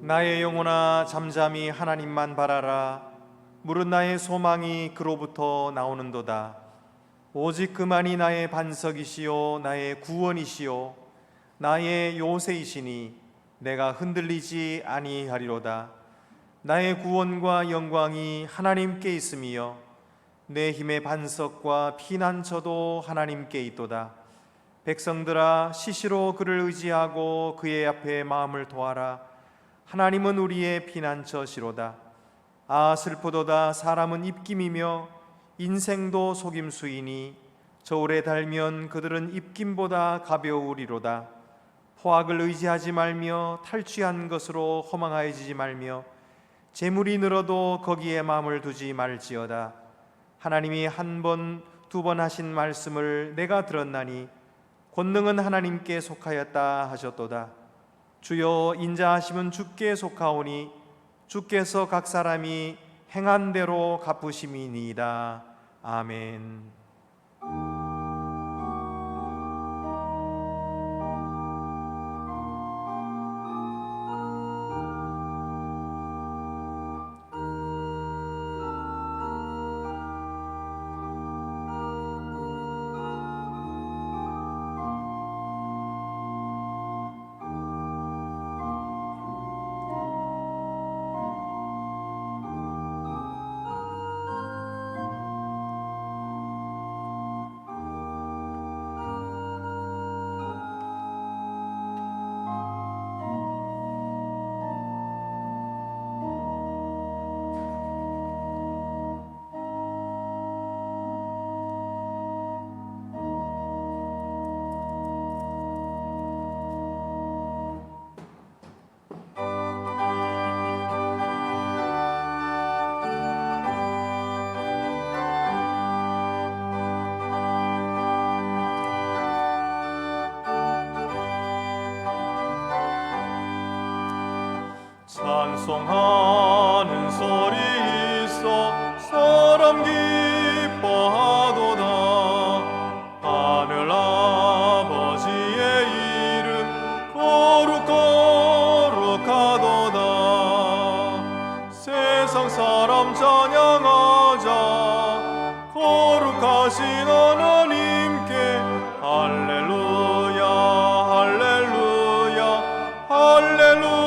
나의 영혼아 잠잠히 하나님만 바라라. 물은 나의 소망이 그로부터 나오는도다. 오직 그만이 나의 반석이시요 나의 구원이시요 나의 요새이시니 내가 흔들리지 아니하리로다. 나의 구원과 영광이 하나님께 있으며 내 힘의 반석과 피난처도 하나님께 있도다. 백성들아 시시로 그를 의지하고 그의 앞에 마음을 도하라. 하나님은 우리의 피난처시로다. 아 슬프도다. 사람은 입김이며 인생도 속임수이니 저울에 달면 그들은 입김보다 가벼우리로다. 포악을 의지하지 말며 탈취한 것으로 허망하여지지 말며 재물이 늘어도 거기에 마음을 두지 말지어다. 하나님이 한 번, 두 번 하신 말씀을 내가 들었나니 권능은 하나님께 속하였다 하셨도다. 주여 인자하심은 주께 속하오니 주께서 각 사람이 행한 대로 갚으심이니이다. 아멘. 찬송하는 소리 있어 사람 기뻐하도다. 하늘 아버지의 이름 거룩거룩하도다. 세상 사람 찬양하자. 거룩하신 하나님께 할렐루야 할렐루야 할렐루야.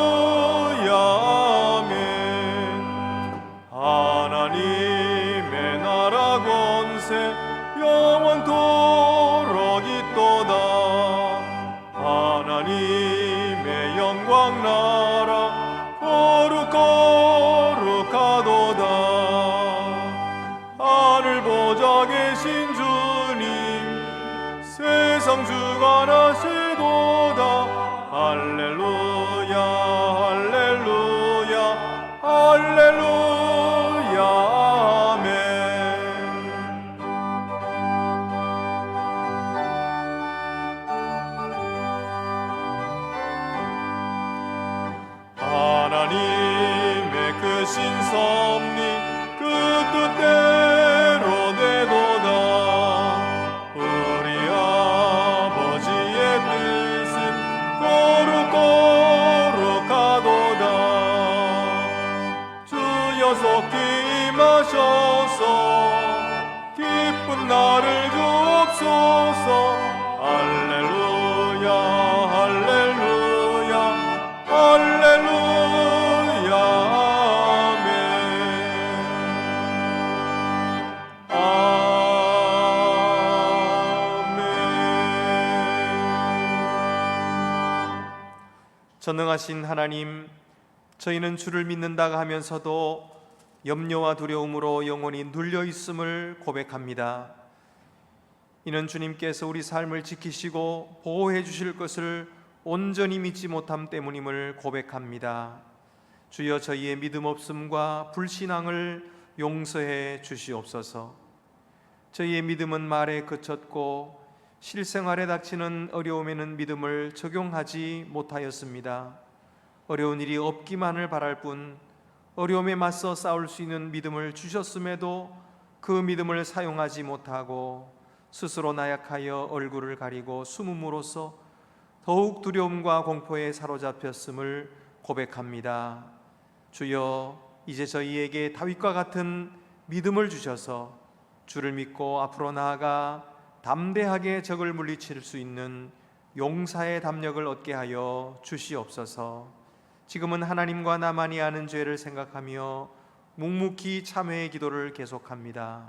하나님의 나라 권세 영원토록 있도다. 하나님의 영광 나라 거룩거룩하도다. 하늘 보좌 계신 주님 세상 주관하시도다. 할렐루야 할렐루야 할렐루야 아멘. 하나님의 크신 섭리 그 뜻대로 되도다. 우리 아버지의 뜻은 거룩거룩하도다. 주여 속히 임하셔서 기쁜 나를 주옵소서. 할렐루야 할렐루야 할렐루야 아멘. 아멘. 전능하신 하나님, 저희는 주를 믿는다가 하면서도 염려와 두려움으로 영혼이 눌려 있음을 고백합니다. 이는 주님께서 우리 삶을 지키시고 보호해 주실 것을 온전히 믿지 못함 때문임을 고백합니다. 주여 저희의 믿음 없음과 불신앙을 용서해 주시옵소서. 저희의 믿음은 말에 그쳤고 실생활에 닥치는 어려움에는 믿음을 적용하지 못하였습니다. 어려운 일이 없기만을 바랄 뿐 어려움에 맞서 싸울 수 있는 믿음을 주셨음에도 그 믿음을 사용하지 못하고 스스로 나약하여 얼굴을 가리고 숨음으로써 더욱 두려움과 공포에 사로잡혔음을 고백합니다. 주여, 이제 저희에게 다윗과 같은 믿음을 주셔서 주를 믿고 앞으로 나아가 담대하게 적을 물리칠 수 있는 용사의 담력을 얻게 하여 주시옵소서. 지금은 하나님과 나만이 아는 죄를 생각하며 묵묵히 참회의 기도를 계속합니다.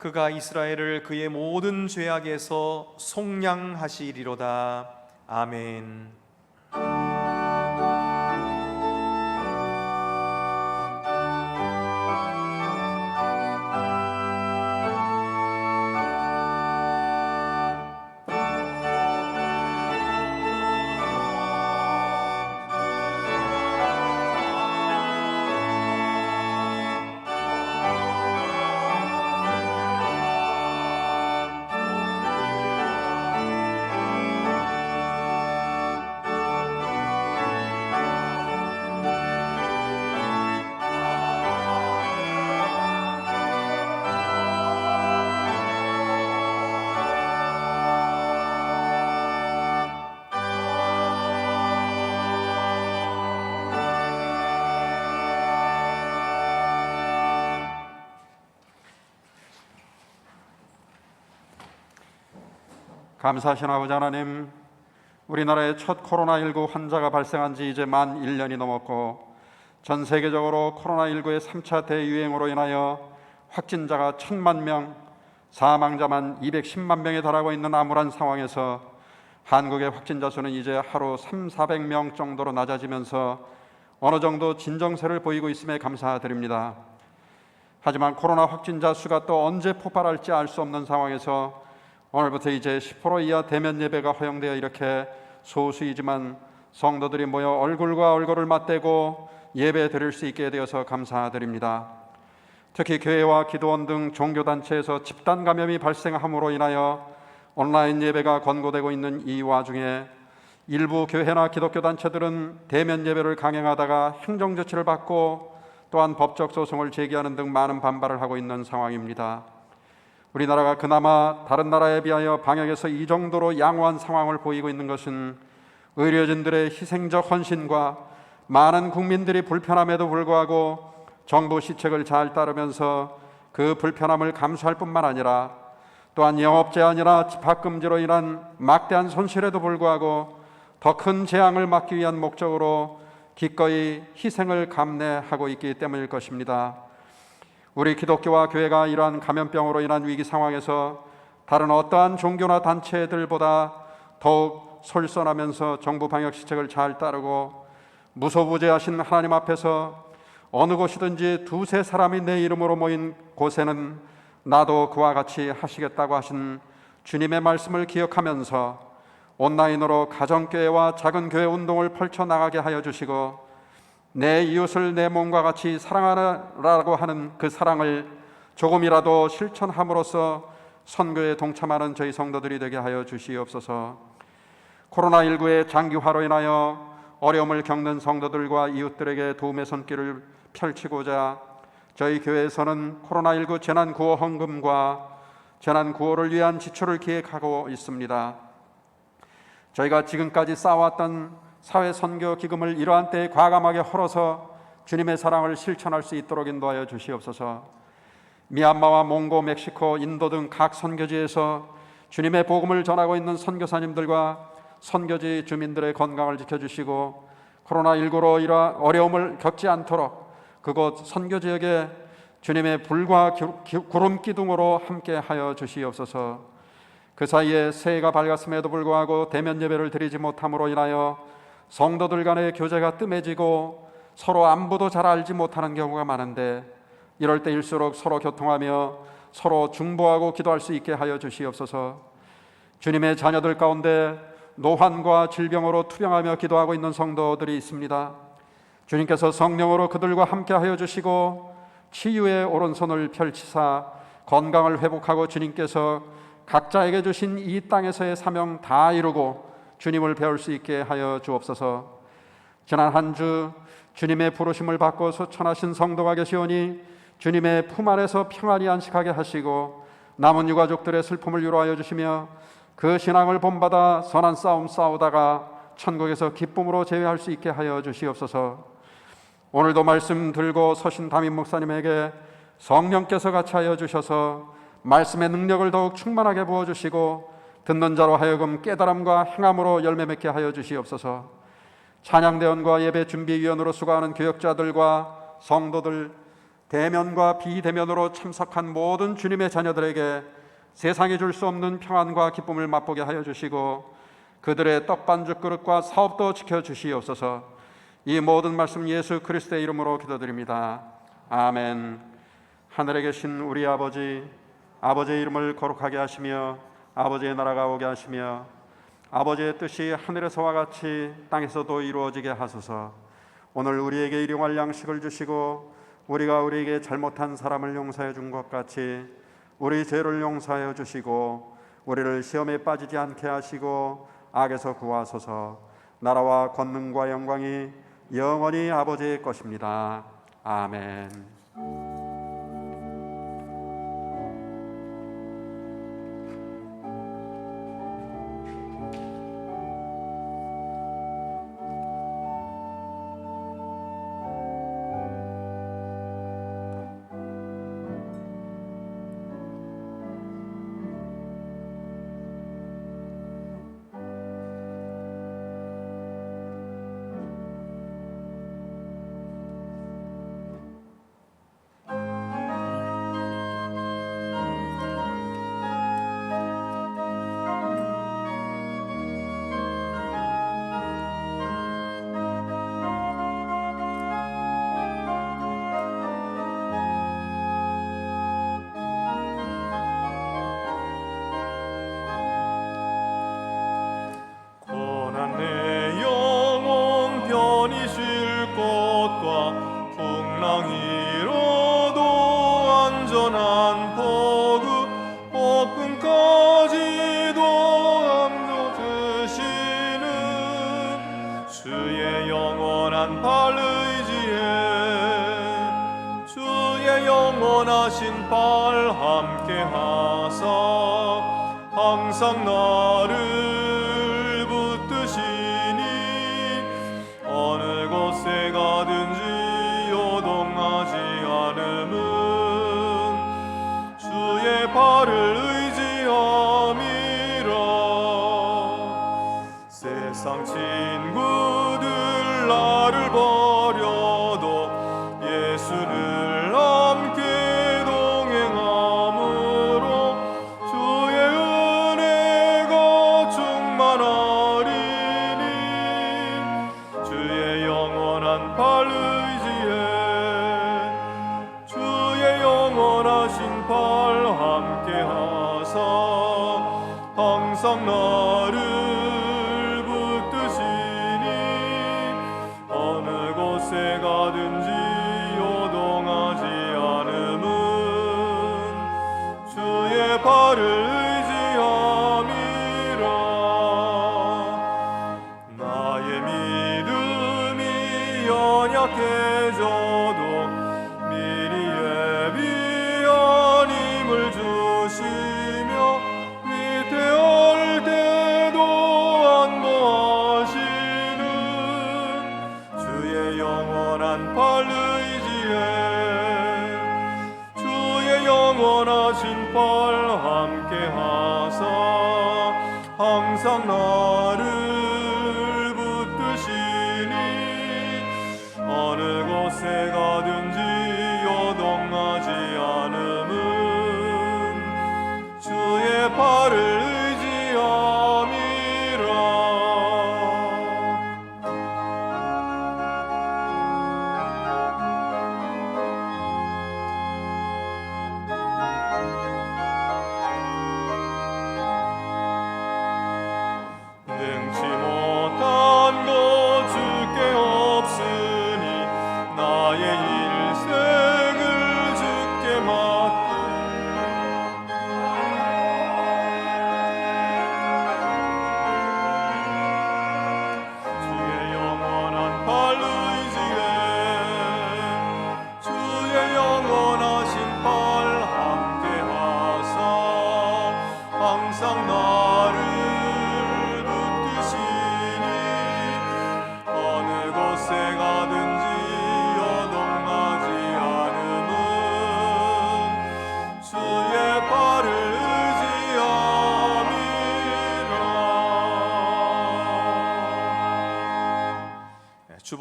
그가 이스라엘을 그의 모든 죄악에서 속량하시리로다. 아멘. 감사하신 아버지 하나님, 우리나라에 첫 코로나19 환자가 발생한 지 이제 만 1년이 넘었고 전 세계적으로 코로나19의 3차 대유행으로 인하여 확진자가 1,000만 명, 사망자만 210만 명에 달하고 있는 암울한 상황에서 한국의 확진자 수는 이제 하루 300~400명 정도로 낮아지면서 어느 정도 진정세를 보이고 있음에 감사드립니다. 하지만 코로나 확진자 수가 또 언제 폭발할지 알 수 없는 상황에서 오늘부터 이제 10% 이하 대면 예배가 허용되어 이렇게 소수이지만 성도들이 모여 얼굴과 얼굴을 맞대고 예배 드릴 수 있게 되어서 감사드립니다. 특히 교회와 기도원 등 종교단체에서 집단 감염이 발생함으로 인하여 온라인 예배가 권고되고 있는 이 와중에 일부 교회나 기독교 단체들은 대면 예배를 강행하다가 행정조치를 받고 또한 법적 소송을 제기하는 등 많은 반발을 하고 있는 상황입니다. 우리나라가 그나마 다른 나라에 비하여 방역에서 이 정도로 양호한 상황을 보이고 있는 것은 의료진들의 희생적 헌신과 많은 국민들이 불편함에도 불구하고 정부 시책을 잘 따르면서 그 불편함을 감수할 뿐만 아니라 또한 영업 제한이나 집합 금지로 인한 막대한 손실에도 불구하고 더 큰 재앙을 막기 위한 목적으로 기꺼이 희생을 감내하고 있기 때문일 것입니다. 우리 기독교와 교회가 이러한 감염병으로 인한 위기 상황에서 다른 어떠한 종교나 단체들보다 더욱 솔선하면서 정부 방역 시책을 잘 따르고 무소부재하신 하나님 앞에서 어느 곳이든지 두세 사람이 내 이름으로 모인 곳에는 나도 그와 같이 하시겠다고 하신 주님의 말씀을 기억하면서 온라인으로 가정교회와 작은 교회 운동을 펼쳐나가게 하여 주시고 내 이웃을 내 몸과 같이 사랑하라고 하는 그 사랑을 조금이라도 실천함으로써 선교에 동참하는 저희 성도들이 되게 하여 주시옵소서. 코로나19의 장기화로 인하여 어려움을 겪는 성도들과 이웃들에게 도움의 손길을 펼치고자 저희 교회에서는 코로나19 재난구호 헌금과 재난구호를 위한 지출을 기획하고 있습니다. 저희가 지금까지 쌓아왔던 사회선교 기금을 이러한 때에 과감하게 헐어서 주님의 사랑을 실천할 수 있도록 인도하여 주시옵소서. 미얀마와 몽고, 멕시코, 인도 등 각 선교지에서 주님의 복음을 전하고 있는 선교사님들과 선교지 주민들의 건강을 지켜주시고 코로나19로 이러한 어려움을 겪지 않도록 그곳 선교지역에 주님의 불과 구름 기둥으로 함께하여 주시옵소서. 그 사이에 새해가 밝았음에도 불구하고 대면 예배를 드리지 못함으로 인하여 성도들 간의 교제가 뜸해지고 서로 안부도 잘 알지 못하는 경우가 많은데 이럴 때일수록 서로 교통하며 서로 중보하고 기도할 수 있게 하여 주시옵소서. 주님의 자녀들 가운데 노환과 질병으로 투병하며 기도하고 있는 성도들이 있습니다. 주님께서 성령으로 그들과 함께하여 주시고 치유의 오른손을 펼치사 건강을 회복하고 주님께서 각자에게 주신 이 땅에서의 사명 다 이루고 주님을 배울 수 있게 하여 주옵소서. 지난 한 주 주님의 부르심을 받고 소천하신 성도가 계시오니 주님의 품 안에서 평안히 안식하게 하시고 남은 유가족들의 슬픔을 위로하여 주시며 그 신앙을 본받아 선한 싸움 싸우다가 천국에서 기쁨으로 제외할 수 있게 하여 주시옵소서. 오늘도 말씀 들고 서신 담임 목사님에게 성령께서 같이 하여 주셔서 말씀의 능력을 더욱 충만하게 부어주시고 듣는 자로 하여금 깨달음과 행함으로 열매 맺게 하여 주시옵소서. 찬양대원과 예배준비위원으로 수고하는 교역자들과 성도들, 대면과 비대면으로 참석한 모든 주님의 자녀들에게 세상이 줄 수 없는 평안과 기쁨을 맛보게 하여 주시고 그들의 떡반죽 그릇과 사업도 지켜주시옵소서. 이 모든 말씀 예수 그리스도의 이름으로 기도드립니다. 아멘. 하늘에 계신 우리 아버지, 아버지의 이름을 거룩하게 하시며 아버지의 나라가 오게 하시며 아버지의 뜻이 하늘에서와 같이 땅에서도 이루어지게 하소서. 오늘 우리에게 일용할 양식을 주시고 우리가 우리에게 잘못한 사람을 용서해 준 것 같이 우리 죄를 용서하여 주시고 우리를 시험에 빠지지 않게 하시고 악에서 구하소서. 나라와 권능과 영광이 영원히 아버지의 것입니다. 아멘. 영원하신 발 함께 하사 항상 나를 붙드시니 어느 곳에 가든지 요동하지 않음은 주의 발을 의지함이라. 세상 친구들 나를 버려도 예수를 함께 동행함으로 주의 은혜가 충만하리니 주의 영원한 발 의지에 주의 영원하신 발 함께 하사 항상 나를 붙드시니 어느 곳에 가든지 요동하지 않음은 주의 발을 의지함이라. 나의 믿음이 연약해져도 미리 예비한 힘을 주시며 위태할 때도 안보하시는 주의 영원한 발 의지에 주의 영원하신 발 함께 하사 항상 나를 붙드시니 어느 곳에 가든지 요동하지 않음은 주의 발을 의지함이라. 능치 못한 것 주께 없으니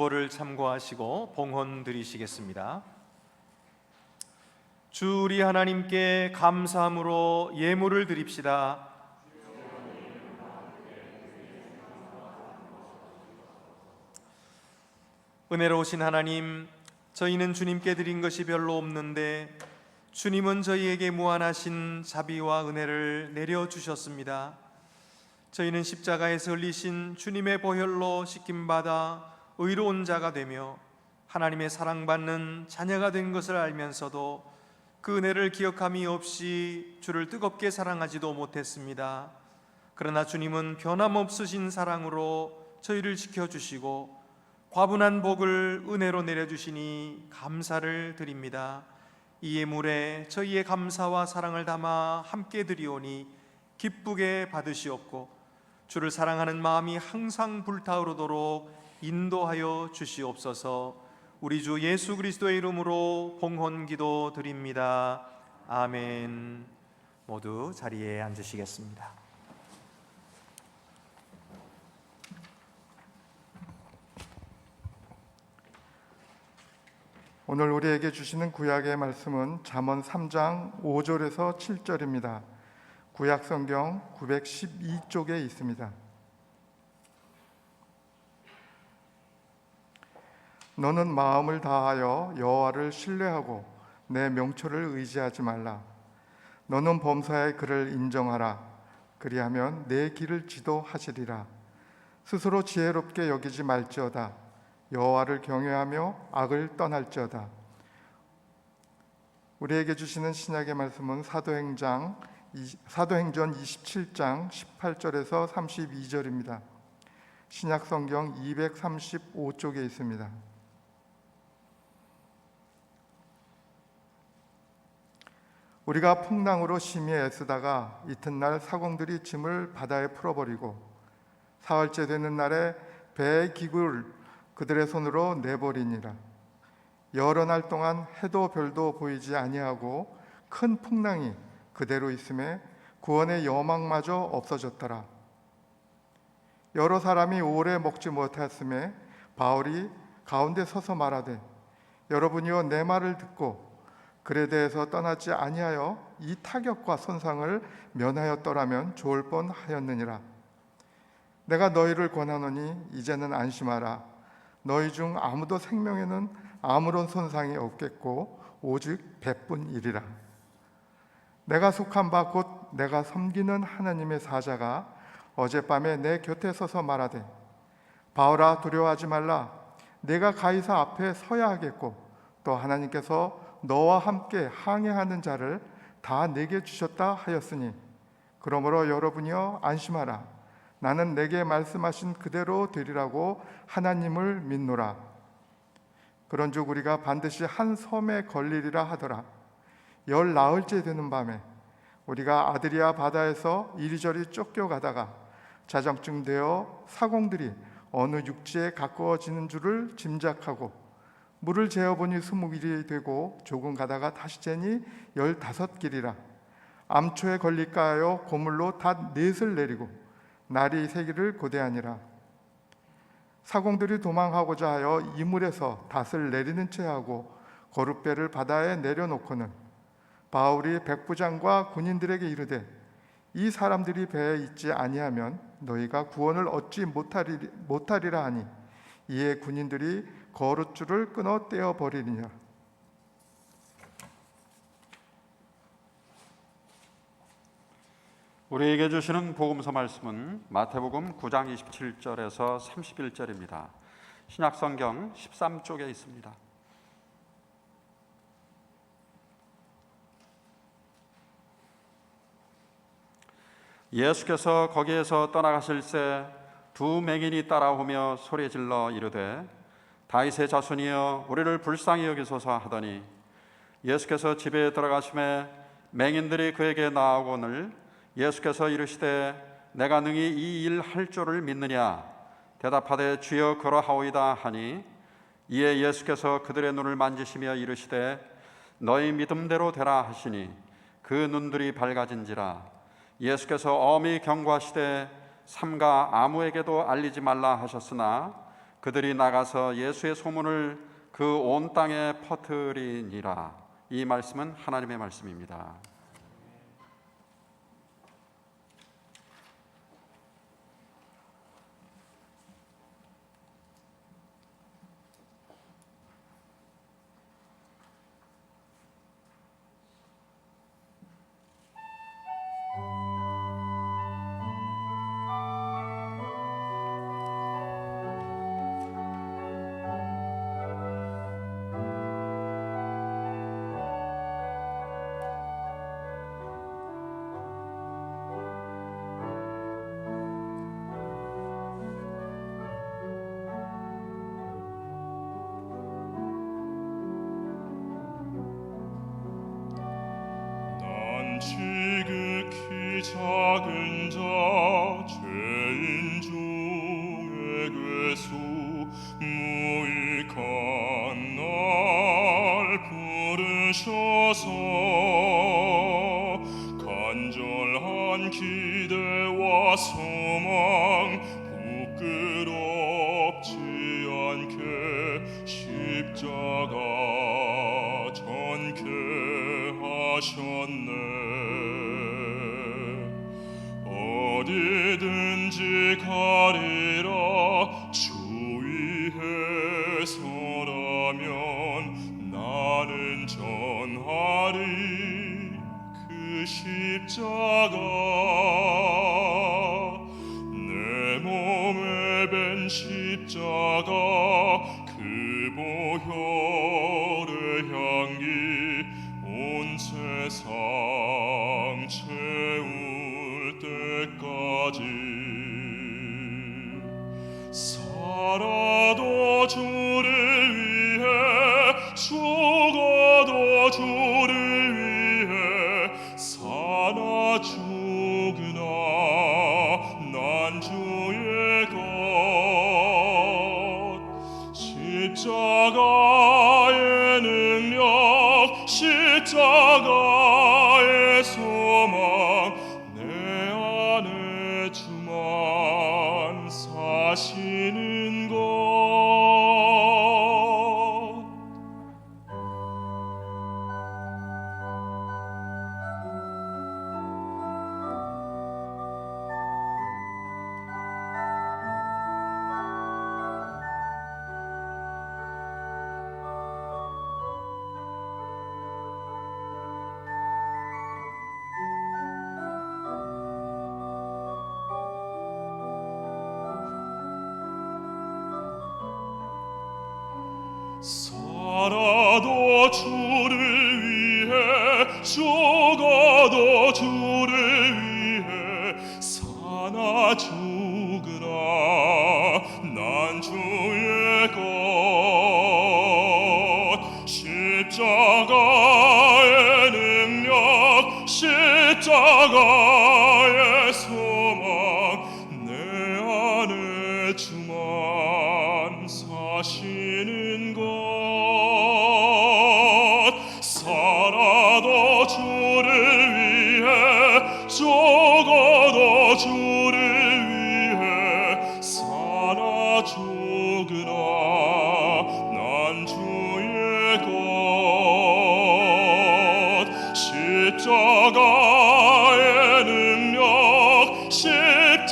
주보를 참고하시고 봉헌 드리시겠습니다. 주 우리 하나님께 감사함으로 예물을 드립시다. 은혜로우신 하나님, 저희는 주님께 드린 것이 별로 없는데 주님은 저희에게 무한하신 자비와 은혜를 내려주셨습니다. 저희는 십자가에서 흘리신 주님의 보혈로 씻김받아 의로운 자가 되며 하나님의 사랑받는 자녀가 된 것을 알면서도 그 은혜를 기억함이 없이 주를 뜨겁게 사랑하지도 못했습니다. 그러나 주님은 변함없으신 사랑으로 저희를 지켜주시고 과분한 복을 은혜로 내려주시니 감사를 드립니다. 이 예물에 저희의 감사와 사랑을 담아 함께 드리오니 기쁘게 받으시옵고 주를 사랑하는 마음이 항상 불타오르도록 인도하여 주시옵소서. 우리 주 예수 그리스도의 이름으로 봉헌기도 드립니다. 아멘. 모두 자리에 앉으시겠습니다. 오늘 우리에게 주시는 구약의 말씀은 잠언 3장 5절에서 7절입니다. 구약 성경 912쪽에 있습니다. 너는 마음을 다하여 여호와를 신뢰하고 내 명초를 의지하지 말라. 너는 범사에 그를 인정하라. 그리하면 내 길을 지도하시리라. 스스로 지혜롭게 여기지 말지어다. 여호와를 경외하며 악을 떠날지어다. 우리에게 주시는 신약의 말씀은 사도행전 27장 18절에서 32절입니다. 신약 성경 235쪽에 있습니다. 우리가 풍랑으로 심히 애쓰다가 이튿날 사공들이 짐을 바다에 풀어버리고 사흘째 되는 날에 배의 기구를 그들의 손으로 내버리니라. 여러 날 동안 해도 별도 보이지 아니하고 큰 풍랑이 그대로 있음에 구원의 여망마저 없어졌더라. 여러 사람이 오래 먹지 못하였음에 바울이 가운데 서서 말하되 여러분이여 내 말을 듣고 글에 대해서 떠나지 아니하여 이 타격과 손상을 면하였더라면 좋을 뻔하였느니라. 내가 너희를 권하노니 이제는 안심하라. 너희 중 아무도 생명에는 아무런 손상이 없겠고 오직 배뿐이리라. 내가 속한 바 곧 내가 섬기는 하나님의 사자가 어젯밤에 내 곁에 서서 말하되 바울아 두려워하지 말라. 내가 가이사 앞에 서야 하겠고 또 하나님께서 너와 함께 항해하는 자를 다 내게 주셨다 하였으니 그러므로 여러분이여 안심하라. 나는 내게 말씀하신 그대로 되리라고 하나님을 믿노라. 그런즉 우리가 반드시 한 섬에 걸리리라 하더라. 열 나흘째 되는 밤에 우리가 아드리아 바다에서 이리저리 쫓겨가다가 자정쯤 되어 사공들이 어느 육지에 가까워지는 줄을 짐작하고 물을 재어보니 20길이 되고 조금 가다가 다시 재니 15길이라. 암초에 걸릴까 하여 고물로 닷 넷을 내리고 날이 새기를 고대하니라. 사공들이 도망하고자 하여 이물에서 닷을 내리는 채 하고 거룻배를 바다에 내려놓고는 바울이 백부장과 군인들에게 이르되 이 사람들이 배에 있지 아니하면 너희가 구원을 얻지 못하리라 하니 이에 군인들이 거룻줄을 끊어 떼어버리니라. 우리에게 주시는 복음서 말씀은 마태복음 9장 27절에서 31절입니다. 신약성경 13쪽에 있습니다. 예수께서 거기에서 떠나가실새 두 맹인이 따라오며 소리질러 이르되 다윗의 자손이여 우리를 불쌍히 여기소서 하더니 예수께서 집에 들어가심에 맹인들이 그에게 나아오거늘 예수께서 이르시되 내가 능히 이 일 할 줄을 믿느냐 대답하되 주여 그러하오이다 하니 이에 예수께서 그들의 눈을 만지시며 이르시되 너희 믿음대로 되라 하시니 그 눈들이 밝아진지라. 예수께서 엄히 경고하시되 삼가 아무에게도 알리지 말라 하셨으나 그들이 나가서 예수의 소문을 그 온 땅에 퍼뜨리니라. 이 말씀은 하나님의 말씀입니다. 지극히 작은 자 죄인 중에 괴수 무익한 날 부르셔서 간절한 기대와 소망 부끄럽지 않게 십자가 전케 하셨네. 어디든지 가리라 주 위에 서라면 나는 전하리 그 십자가. 내 몸에 밴 십자가 그 보혈의 향기 온 세상 채울 때까지 살아도 주를 위해 죽어도 주를 위해 사나 죽으나 난 주의 것. 십자가의 능력 십자가의 소망 내 안에 주만 사시는 것. 살아도 주를 위해 죽어도 주를 위해 사나 죽으나 난 주의 것. 십자가의 능력 십자가의 소망 내 안에 주만 사시는 것. 살아도 주를 위해 죽어도 주를 위해 사나 죽으나 난 주의 것. 십자가의 능력 십자가의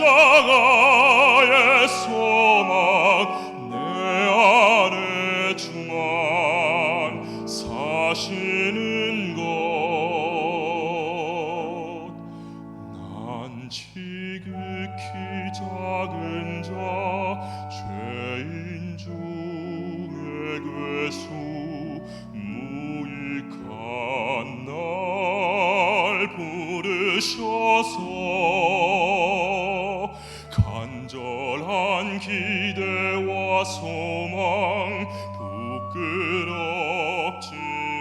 소망 내 안에 주만 사시는 것. 난 지극히 작은 자 죄인 중에 괴수 무익한 날 부르셔서 간절한 기대와 소망 부끄럽지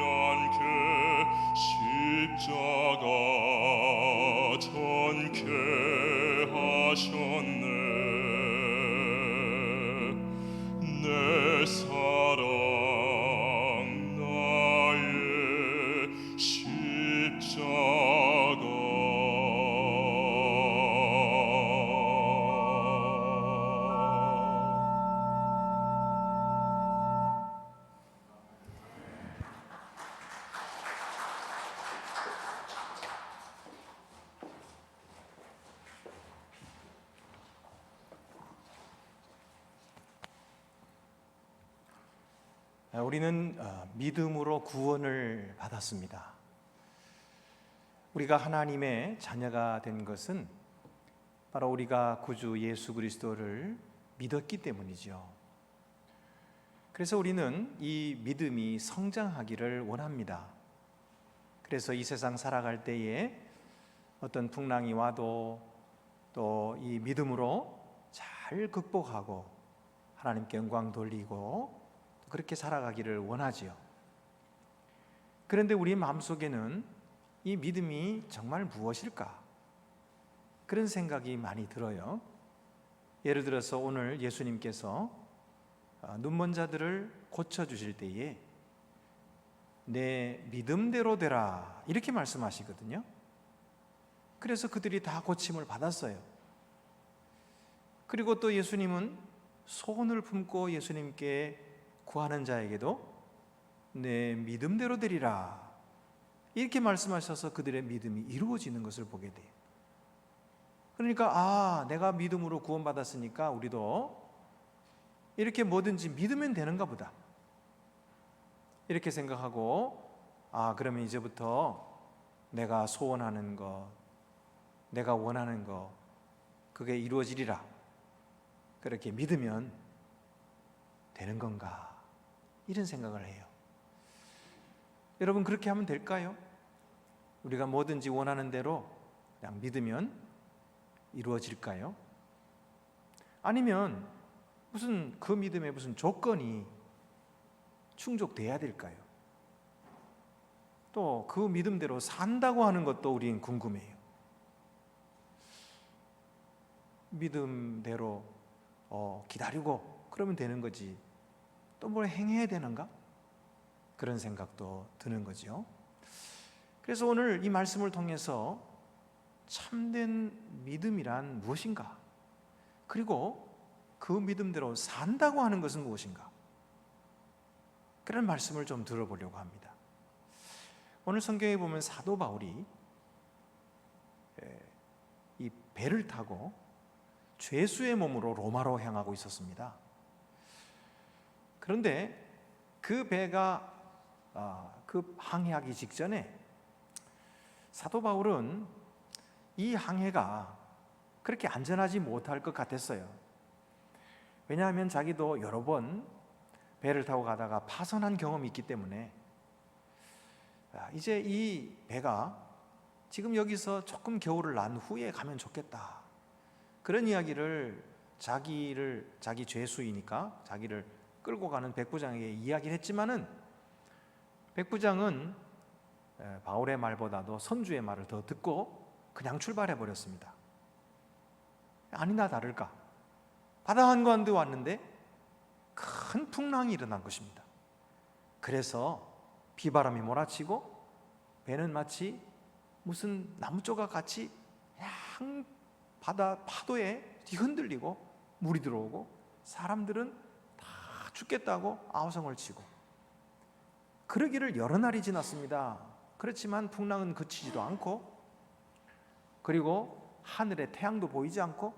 않게 십자가 전케 하셨네. 내 사랑 나의 십자가. 우리는 믿음으로 구원을 받았습니다. 우리가 하나님의 자녀가 된 것은 바로 우리가 구주 예수 그리스도를 믿었기 때문이죠. 그래서 우리는 이 믿음이 성장하기를 원합니다. 그래서 이 세상 살아갈 때에 어떤 풍랑이 와도 또 이 믿음으로 잘 극복하고 하나님께 영광 돌리고 그렇게 살아가기를 원하지요. 그런데 우리 마음속에는 이 믿음이 정말 무엇일까? 그런 생각이 많이 들어요. 예를 들어서 오늘 예수님께서 눈먼 자들을 고쳐주실 때에 내 믿음대로 되라 이렇게 말씀하시거든요. 그래서 그들이 다 고침을 받았어요. 그리고 또 예수님은 소원을 품고 예수님께 구하는 자에게도 내 믿음대로 되리라 이렇게 말씀하셔서 그들의 믿음이 이루어지는 것을 보게 돼요. 그러니까 내가 믿음으로 구원받았으니까 우리도 이렇게 뭐든지 믿으면 되는가 보다 이렇게 생각하고 그러면 이제부터 내가 소원하는 것, 내가 원하는 것 그게 이루어지리라 그렇게 믿으면 되는 건가 이런 생각을 해요. 여러분 그렇게 하면 될까요? 우리가 뭐든지 원하는 대로 그냥 믿으면 이루어질까요? 아니면 무슨 그 믿음에 무슨 조건이 충족돼야 될까요? 또 그 믿음대로 산다고 하는 것도 우린 궁금해요. 믿음대로 기다리고 그러면 되는 거지 또 뭘 행해야 되는가? 그런 생각도 드는 거죠. 그래서 오늘 이 말씀을 통해서 참된 믿음이란 무엇인가? 그리고 그 믿음대로 산다고 하는 것은 무엇인가? 그런 말씀을 좀 들어보려고 합니다. 오늘 성경에 보면 사도 바울이 이 배를 타고 죄수의 몸으로 로마로 향하고 있었습니다. 그런데 그 배가 그 항해하기 직전에 사도 바울은 이 항해가 그렇게 안전하지 못할 것 같았어요. 왜냐하면 자기도 여러 번 배를 타고 가다가 파손한 경험이 있기 때문에 이제 이 배가 지금 여기서 조금 겨울을 난 후에 가면 좋겠다 그런 이야기를 자기 죄수이니까 자기를 끌고 가는 백부장에게 이야기를 했지만은 백부장은 바울의 말보다도 선주의 말을 더 듣고 그냥 출발해 버렸습니다. 아니나 다를까 바다 한가운데 왔는데 큰 풍랑이 일어난 것입니다. 그래서 비바람이 몰아치고 배는 마치 무슨 나무 조각 같이 그냥 바다 파도에 뒤흔들리고 물이 들어오고 사람들은 다 죽겠다고 아우성을 치고 그러기를 여러 날이 지났습니다. 그렇지만 풍랑은 그치지도 않고 그리고 하늘에 태양도 보이지 않고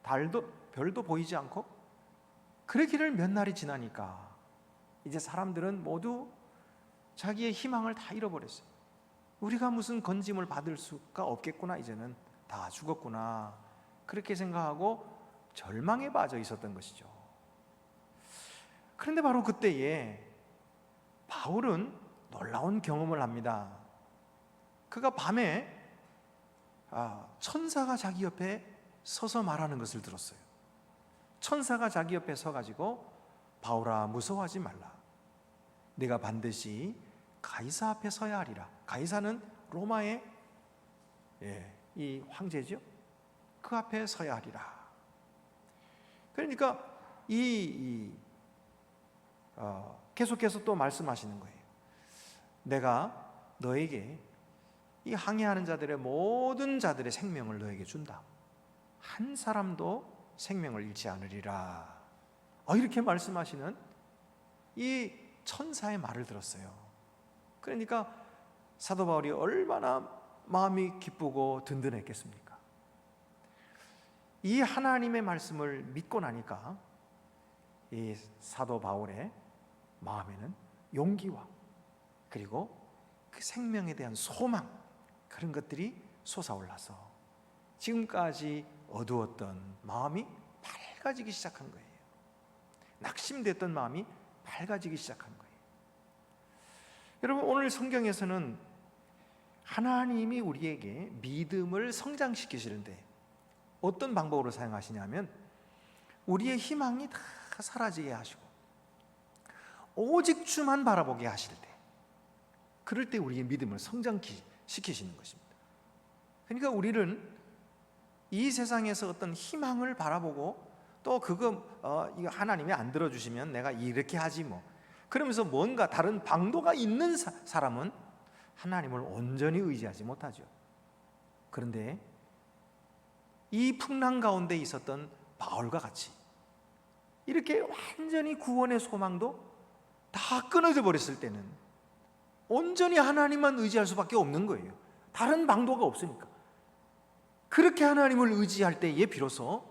별도 보이지 않고 그러기를 몇 날이 지나니까 이제 사람들은 모두 자기의 희망을 다 잃어버렸어요. 우리가 무슨 건짐을 받을 수가 없겠구나, 이제는 다 죽었구나 그렇게 생각하고 절망에 빠져 있었던 것이죠. 그런데 바로 그때에 바울은 놀라운 경험을 합니다. 그가 밤에 천사가 자기 옆에 서서 말하는 것을 들었어요. 천사가 자기 옆에 서가지고 바울아 무서워하지 말라. 네가 반드시 가이사 앞에 서야 하리라. 가이사는 로마의 이 황제죠. 그 앞에 서야 하리라. 그러니까 계속해서 또 말씀하시는 거예요. 내가 너에게 이 항해하는 자들의 모든 자들의 생명을 너에게 준다. 한 사람도 생명을 잃지 않으리라. 이렇게 말씀하시는 이 천사의 말을 들었어요. 그러니까 사도 바울이 얼마나 마음이 기쁘고 든든했겠습니까? 이 하나님의 말씀을 믿고 나니까 이 사도 바울의 마음에는 용기와 그리고 그 생명에 대한 소망, 그런 것들이 솟아올라서 지금까지 어두웠던 마음이 밝아지기 시작한 거예요. 낙심됐던 마음이 밝아지기 시작한 거예요. 여러분, 오늘 성경에서는 하나님이 우리에게 믿음을 성장시키시는데 어떤 방법으로 사용하시냐면, 우리의 희망이 다 사라지게 하시고 오직 주만 바라보게 하실 때, 그럴 때 우리의 믿음을 성장시키시는 것입니다. 그러니까 우리는 이 세상에서 어떤 희망을 바라보고 또 이거 하나님이 안 들어주시면 내가 이렇게 하지 뭐, 그러면서 뭔가 다른 방도가 있는 사람은 하나님을 온전히 의지하지 못하죠. 그런데 이 풍랑 가운데 있었던 바울과 같이 이렇게 완전히 구원의 소망도 다 끊어져 버렸을 때는 온전히 하나님만 의지할 수밖에 없는 거예요. 다른 방도가 없으니까. 그렇게 하나님을 의지할 때에 비로소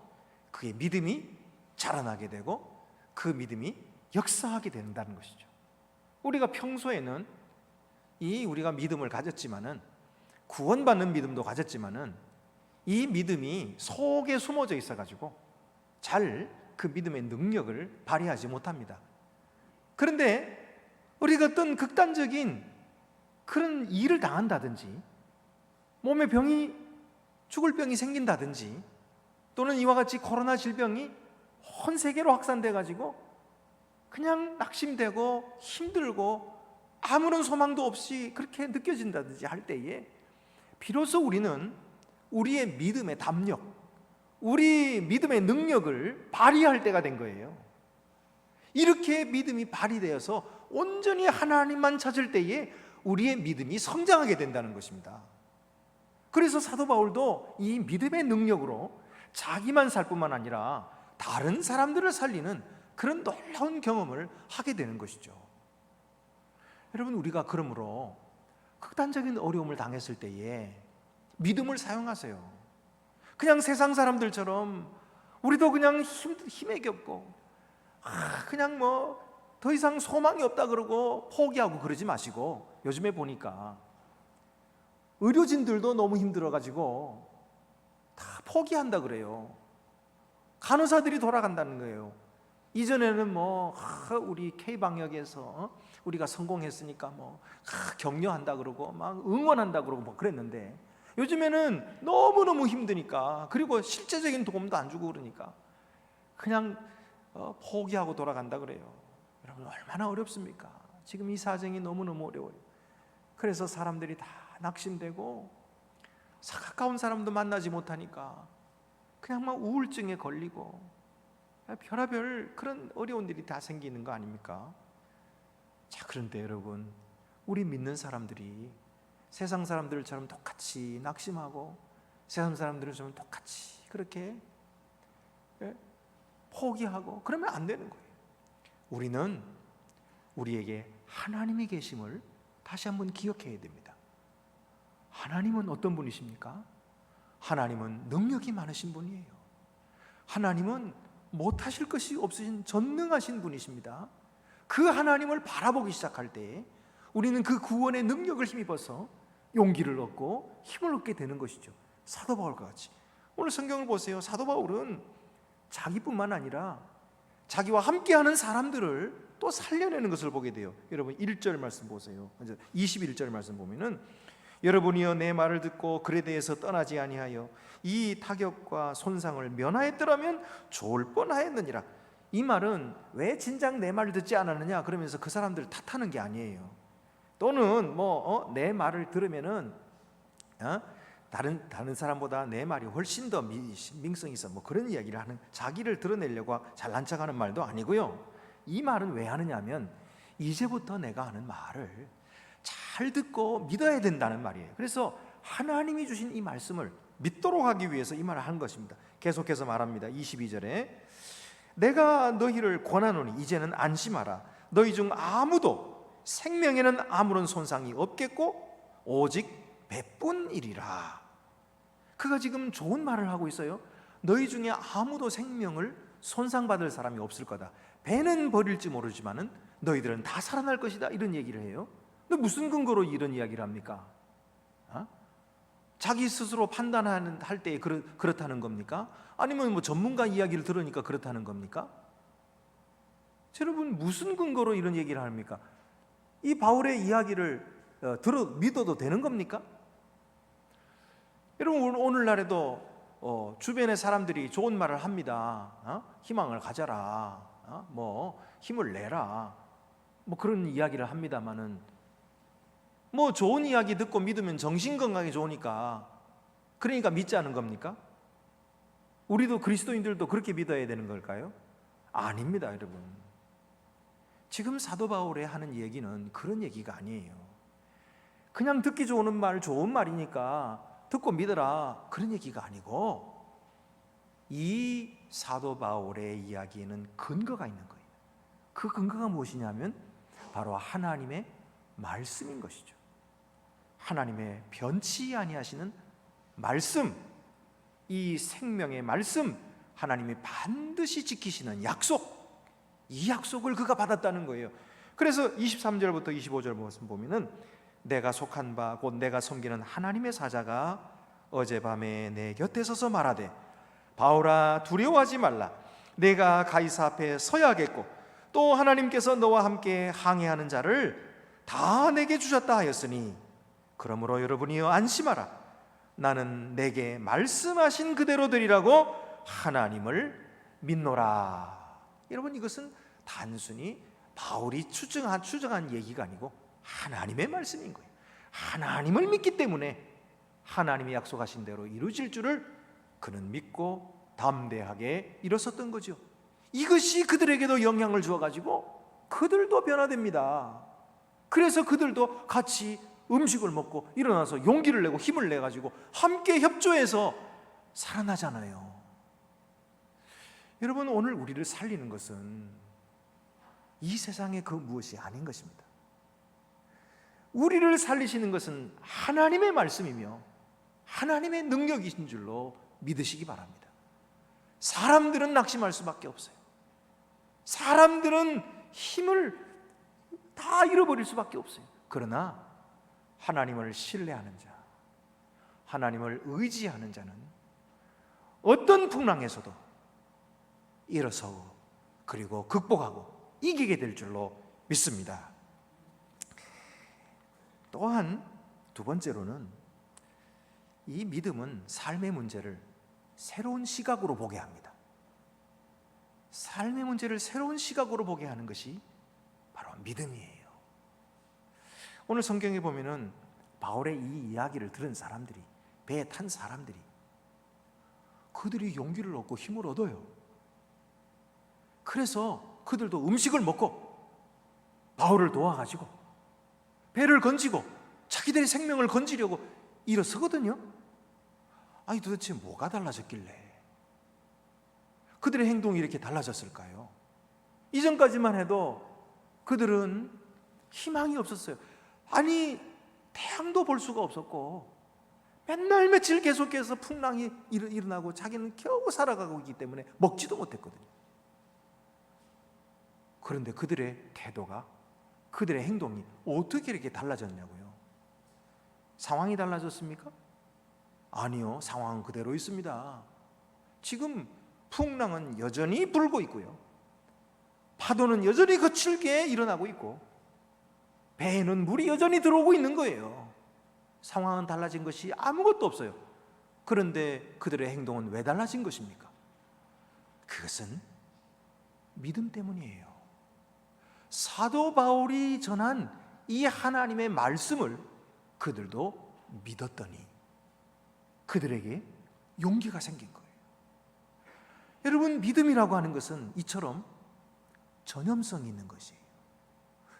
그의 믿음이 자라나게 되고 그 믿음이 역사하게 된다는 것이죠. 우리가 평소에는 우리가 믿음을 가졌지만은, 구원받는 믿음도 가졌지만은, 이 믿음이 속에 숨어져 있어가지고 잘 그 믿음의 능력을 발휘하지 못합니다. 그런데 우리가 어떤 극단적인 그런 일을 당한다든지, 몸에 죽을 병이 생긴다든지, 또는 이와 같이 코로나 질병이 온 세계로 확산돼 가지고 그냥 낙심되고 힘들고 아무런 소망도 없이 그렇게 느껴진다든지 할 때에 비로소 우리는 우리의 믿음의 담력, 우리 믿음의 능력을 발휘할 때가 된 거예요. 이렇게 믿음이 발휘되어서 온전히 하나님만 찾을 때에 우리의 믿음이 성장하게 된다는 것입니다. 그래서 사도 바울도 이 믿음의 능력으로 자기만 살 뿐만 아니라 다른 사람들을 살리는 그런 놀라운 경험을 하게 되는 것이죠. 여러분, 우리가 그러므로 극단적인 어려움을 당했을 때에 믿음을 사용하세요. 그냥 세상 사람들처럼 우리도 그냥 힘에 겹고 그냥 더 이상 소망이 없다 그러고 포기하고 그러지 마시고, 요즘에 보니까 의료진들도 너무 힘들어가지고 다 포기한다 그래요. 간호사들이 돌아간다는 거예요. 이전에는 우리 K방역에서 우리가 성공했으니까 격려한다 그러고 막 응원한다 그러고 그랬는데, 요즘에는 너무너무 힘드니까, 그리고 실제적인 도움도 안 주고 그러니까 그냥 포기하고 돌아간다 그래요. 여러분, 얼마나 어렵습니까? 지금 이 사정이 너무너무 어려워요. 그래서 사람들이 다 낙심되고 가까운 사람도 만나지 못하니까 그냥 막 우울증에 걸리고 별의별 그런 어려운 일이 다 생기는 거 아닙니까? 자, 그런데 여러분, 우리 믿는 사람들이 세상 사람들처럼 똑같이 낙심하고 세상 사람들처럼 똑같이 그렇게 포기하고 그러면 안 되는 거예요. 우리는 우리에게 하나님이 계심을 다시 한번 기억해야 됩니다. 하나님은 어떤 분이십니까? 하나님은 능력이 많으신 분이에요. 하나님은 못하실 것이 없으신 전능하신 분이십니다. 그 하나님을 바라보기 시작할 때 우리는 그 구원의 능력을 힘입어서 용기를 얻고 힘을 얻게 되는 것이죠. 사도 바울과 같이. 오늘 성경을 보세요. 사도 바울은 자기뿐만 아니라 자기와 함께하는 사람들을 또 살려내는 것을 보게 돼요. 여러분 1절 말씀 보세요. 21절 말씀 보면은, 여러분이여 내 말을 듣고 글에 대해서 떠나지 아니하여 이 타격과 손상을 면하였더라면 좋을 뻔하였느니라. 이 말은 왜 진작 내 말을 듣지 않았느냐 그러면서 그 사람들을 탓하는 게 아니에요. 또는 내 말을 들으면은 다른 사람보다 내 말이 훨씬 더 민성이 있어 그런 이야기를 하는, 자기를 드러내려고 잘난 척하는 말도 아니고요. 이 말은 왜 하느냐면 이제부터 내가 하는 말을 잘 듣고 믿어야 된다는 말이에요. 그래서 하나님이 주신 이 말씀을 믿도록 하기 위해서 이 말을 하는 것입니다. 계속해서 말합니다. 22절에 내가 너희를 권하노니 이제는 안심하라. 너희 중 아무도 생명에는 아무런 손상이 없겠고 오직 배뿐이리라. 그가 지금 좋은 말을 하고 있어요. 너희 중에 아무도 생명을 손상받을 사람이 없을 거다. 배는 버릴지 모르지만은 너희들은 다 살아날 것이다, 이런 얘기를 해요. 근데 무슨 근거로 이런 이야기를 합니까? 자기 스스로 판단할 때 그렇다는 겁니까? 아니면 뭐 전문가 이야기를 들으니까 그렇다는 겁니까? 여러분, 무슨 근거로 이런 얘기를 합니까? 이 바울의 이야기를 믿어도 되는 겁니까? 여러분, 오늘날에도 주변의 사람들이 좋은 말을 합니다. 희망을 가져라, 뭐 힘을 내라, 뭐 그런 이야기를 합니다만은, 뭐 좋은 이야기 듣고 믿으면 정신 건강에 좋으니까, 그러니까 믿지 않은 겁니까? 우리도 그리스도인들도 그렇게 믿어야 되는 걸까요? 아닙니다, 여러분. 지금 사도 바울이 하는 얘기는 그런 얘기가 아니에요. 그냥 듣기 좋은 말, 좋은 말이니까 듣고 믿어라, 그런 얘기가 아니고, 이 사도 바울의 이야기에는 근거가 있는 거예요. 그 근거가 무엇이냐면 바로 하나님의 말씀인 것이죠. 하나님의 변치 아니하시는 말씀, 이 생명의 말씀, 하나님이 반드시 지키시는 약속, 이 약속을 그가 받았다는 거예요. 그래서 23절부터 25절 말씀 보면은, 내가 속한 바 곧 내가 섬기는 하나님의 사자가 어젯밤에 내 곁에 서서 말하되, 바울아 두려워하지 말라, 내가 가이사 앞에 서야겠고 또 하나님께서 너와 함께 항해하는 자를 다 내게 주셨다 하였으니, 그러므로 여러분이여 안심하라, 나는 내게 말씀하신 그대로 되리라고 하나님을 믿노라. 여러분, 이것은 단순히 바울이 추정한 얘기가 아니고 하나님의 말씀인 거예요. 하나님을 믿기 때문에 하나님이 약속하신 대로 이루어질 줄을 그는 믿고 담대하게 일어섰던 거죠. 이것이 그들에게도 영향을 주어가지고 그들도 변화됩니다. 그래서 그들도 같이 음식을 먹고 일어나서 용기를 내고 힘을 내가지고 함께 협조해서 살아나잖아요. 여러분, 오늘 우리를 살리는 것은 이 세상의 그 무엇이 아닌 것입니다. 우리를 살리시는 것은 하나님의 말씀이며 하나님의 능력이신 줄로 믿으시기 바랍니다. 사람들은 낙심할 수밖에 없어요. 사람들은 힘을 다 잃어버릴 수밖에 없어요. 그러나 하나님을 신뢰하는 자, 하나님을 의지하는 자는 어떤 풍랑에서도 일어서고 그리고 극복하고 이기게 될 줄로 믿습니다. 또한 두 번째로는, 이 믿음은 삶의 문제를 새로운 시각으로 보게 합니다. 삶의 문제를 새로운 시각으로 보게 하는 것이 바로 믿음이에요. 오늘 성경에 보면은 바울의 이 이야기를 들은 사람들이, 배에 탄 사람들이, 그들이 용기를 얻고 힘을 얻어요. 그래서 그들도 음식을 먹고 바울을 도와가지고 배를 건지고 자기들의 생명을 건지려고 일어서거든요. 아니, 도대체 뭐가 달라졌길래 그들의 행동이 이렇게 달라졌을까요? 이전까지만 해도 그들은 희망이 없었어요. 아니, 태양도 볼 수가 없었고 맨날 며칠 계속해서 풍랑이 일어나고 자기는 겨우 살아가고 있기 때문에 먹지도 못했거든요. 그런데 그들의 태도가, 그들의 행동이 어떻게 이렇게 달라졌냐고요? 상황이 달라졌습니까? 아니요, 상황은 그대로 있습니다. 지금 풍랑은 여전히 불고 있고요, 파도는 여전히 거칠게 일어나고 있고, 배에는 물이 여전히 들어오고 있는 거예요. 상황은 달라진 것이 아무것도 없어요. 그런데 그들의 행동은 왜 달라진 것입니까? 그것은 믿음 때문이에요. 사도 바울이 전한 이 하나님의 말씀을 그들도 믿었더니 그들에게 용기가 생긴 거예요. 여러분, 믿음이라고 하는 것은 이처럼 전염성이 있는 것이에요.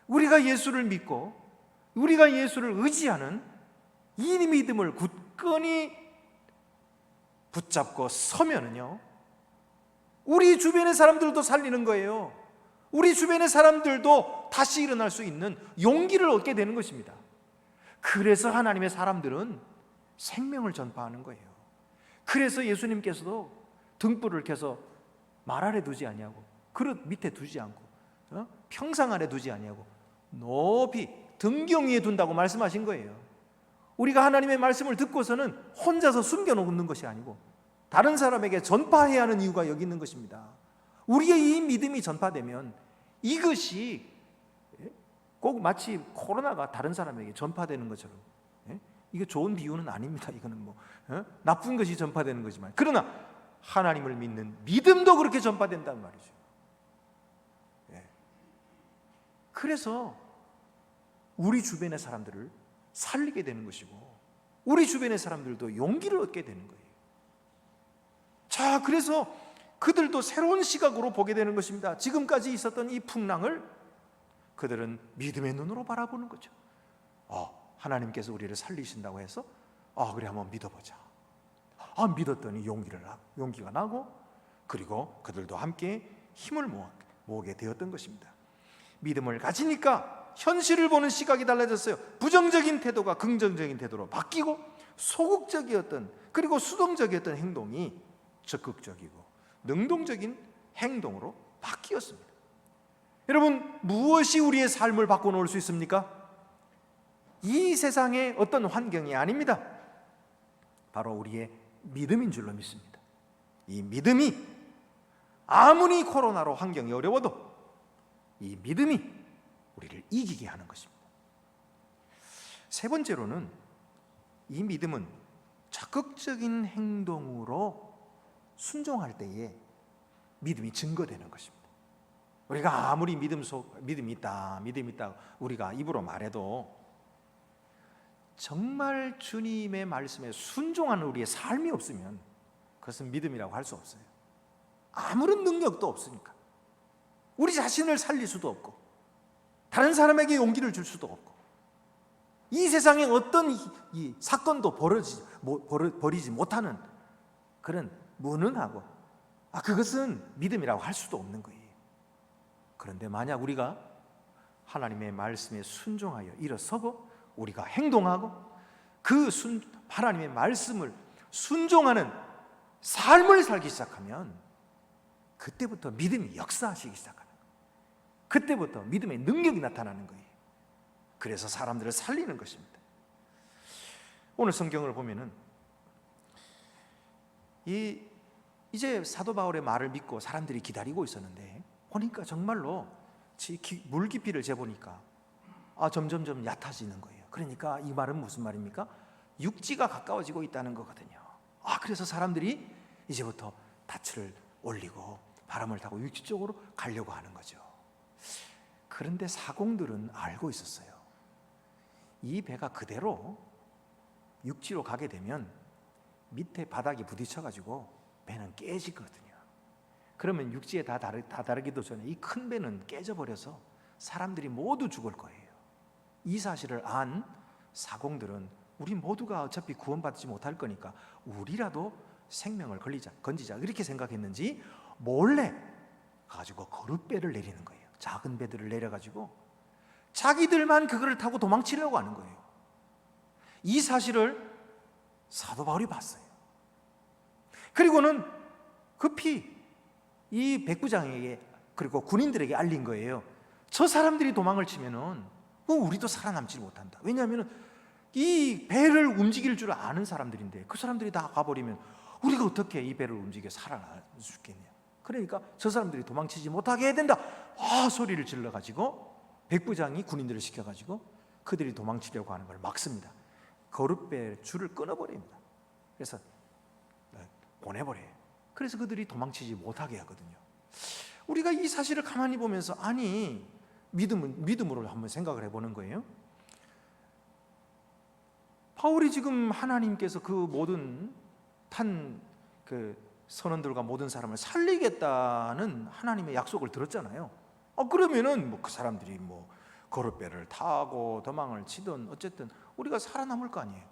우리가 예수를 믿고 우리가 예수를 의지하는 이 믿음을 굳건히 붙잡고 서면은요, 우리 주변의 사람들도 살리는 거예요. 우리 주변의 사람들도 다시 일어날 수 있는 용기를 얻게 되는 것입니다. 그래서 하나님의 사람들은 생명을 전파하는 거예요. 그래서 예수님께서도 등불을 켜서 말 아래 두지 아니하고 그릇 밑에 두지 않고 평상 아래 두지 아니하고 높이 등경 위에 둔다고 말씀하신 거예요. 우리가 하나님의 말씀을 듣고서는 혼자서 숨겨놓는 것이 아니고 다른 사람에게 전파해야 하는 이유가 여기 있는 것입니다. 우리의 이 믿음이 전파되면 이것이 꼭 마치 코로나가 다른 사람에게 전파되는 것처럼, 이게 좋은 비유는 아닙니다. 이거는 뭐 나쁜 것이 전파되는 거지만, 그러나 하나님을 믿는 믿음도 그렇게 전파된다는 말이죠. 그래서 우리 주변의 사람들을 살리게 되는 것이고 우리 주변의 사람들도 용기를 얻게 되는 거예요. 자, 그래서 그들도 새로운 시각으로 보게 되는 것입니다. 지금까지 있었던 이 풍랑을 그들은 믿음의 눈으로 바라보는 거죠. 하나님께서 우리를 살리신다고 해서 그래 한번 믿어보자. 믿었더니 용기가 나고, 그리고 그들도 함께 힘을 모으게 되었던 것입니다. 믿음을 가지니까 현실을 보는 시각이 달라졌어요. 부정적인 태도가 긍정적인 태도로 바뀌고, 소극적이었던 그리고 수동적이었던 행동이 적극적이고 능동적인 행동으로 바뀌었습니다. 여러분, 무엇이 우리의 삶을 바꿔놓을 수 있습니까? 이 세상의 어떤 환경이 아닙니다. 바로 우리의 믿음인 줄로 믿습니다. 이 믿음이 아무리 코로나로 환경이 어려워도 이 믿음이 우리를 이기게 하는 것입니다. 세 번째로는 이 믿음은 적극적인 행동으로 순종할 때에 믿음이 증거되는 것입니다. 우리가 아무리 믿음이 있다 우리가 입으로 말해도 정말 주님의 말씀에 순종하는 우리의 삶이 없으면 그것은 믿음이라고 할 수 없어요. 아무런 능력도 없으니까. 우리 자신을 살릴 수도 없고 다른 사람에게 용기를 줄 수도 없고 이 세상에 어떤 이 사건도 벌이지 못하는 그런 무능하고 그것은 믿음이라고 할 수도 없는 거예요. 그런데 만약 우리가 하나님의 말씀에 순종하여 일어서고 우리가 행동하고 그 하나님의 말씀을 순종하는 삶을 살기 시작하면 그때부터 믿음이 역사하시기 시작하는 거예요. 그때부터 믿음의 능력이 나타나는 거예요. 그래서 사람들을 살리는 것입니다. 오늘 성경을 보면은 이제 사도 바울의 말을 믿고 사람들이 기다리고 있었는데 보니까 정말로 물 깊이를 재보니까 점점점 얕아지는 거예요. 그러니까 이 말은 무슨 말입니까? 육지가 가까워지고 있다는 거거든요. 그래서 사람들이 이제부터 닻을 올리고 바람을 타고 육지 쪽으로 가려고 하는 거죠. 그런데 사공들은 알고 있었어요. 이 배가 그대로 육지로 가게 되면 밑에 바닥이 부딪혀가지고 배는 깨지거든요. 그러면 육지에 다 다르기도 전에 이 큰 배는 깨져버려서 사람들이 모두 죽을 거예요. 이 사실을 안 사공들은 우리 모두가 어차피 구원받지 못할 거니까 우리라도 생명을 건지자 이렇게 생각했는지 몰래 가지고 거룻배를 내리는 거예요. 작은 배들을 내려가지고 자기들만 그거를 타고 도망치려고 하는 거예요. 이 사실을 사도 바울이 봤어요. 그리고는 급히 이 백부장에게 그리고 군인들에게 알린 거예요. 저 사람들이 도망을 치면은 우리도 살아남지 못한다. 왜냐하면 이 배를 움직일 줄 아는 사람들인데 그 사람들이 다 가버리면 우리가 어떻게 이 배를 움직여 살아날 수 있겠냐. 그러니까 저 사람들이 도망치지 못하게 해야 된다. 소리를 질러가지고 백부장이 군인들을 시켜가지고 그들이 도망치려고 하는 걸 막습니다. 거룻배 줄을 끊어버립니다. 그래서 보내버려요. 그래서 그들이 도망치지 못하게 하거든요. 우리가 이 사실을 가만히 보면서 믿음으로 한번 생각을 해보는 거예요. 바울이 지금 하나님께서 그 모든 선원들과 모든 사람을 살리겠다는 하나님의 약속을 들었잖아요. 그러면은 그 사람들이 거룻배를 타고 도망을 치든 어쨌든 우리가 살아남을 거 아니에요.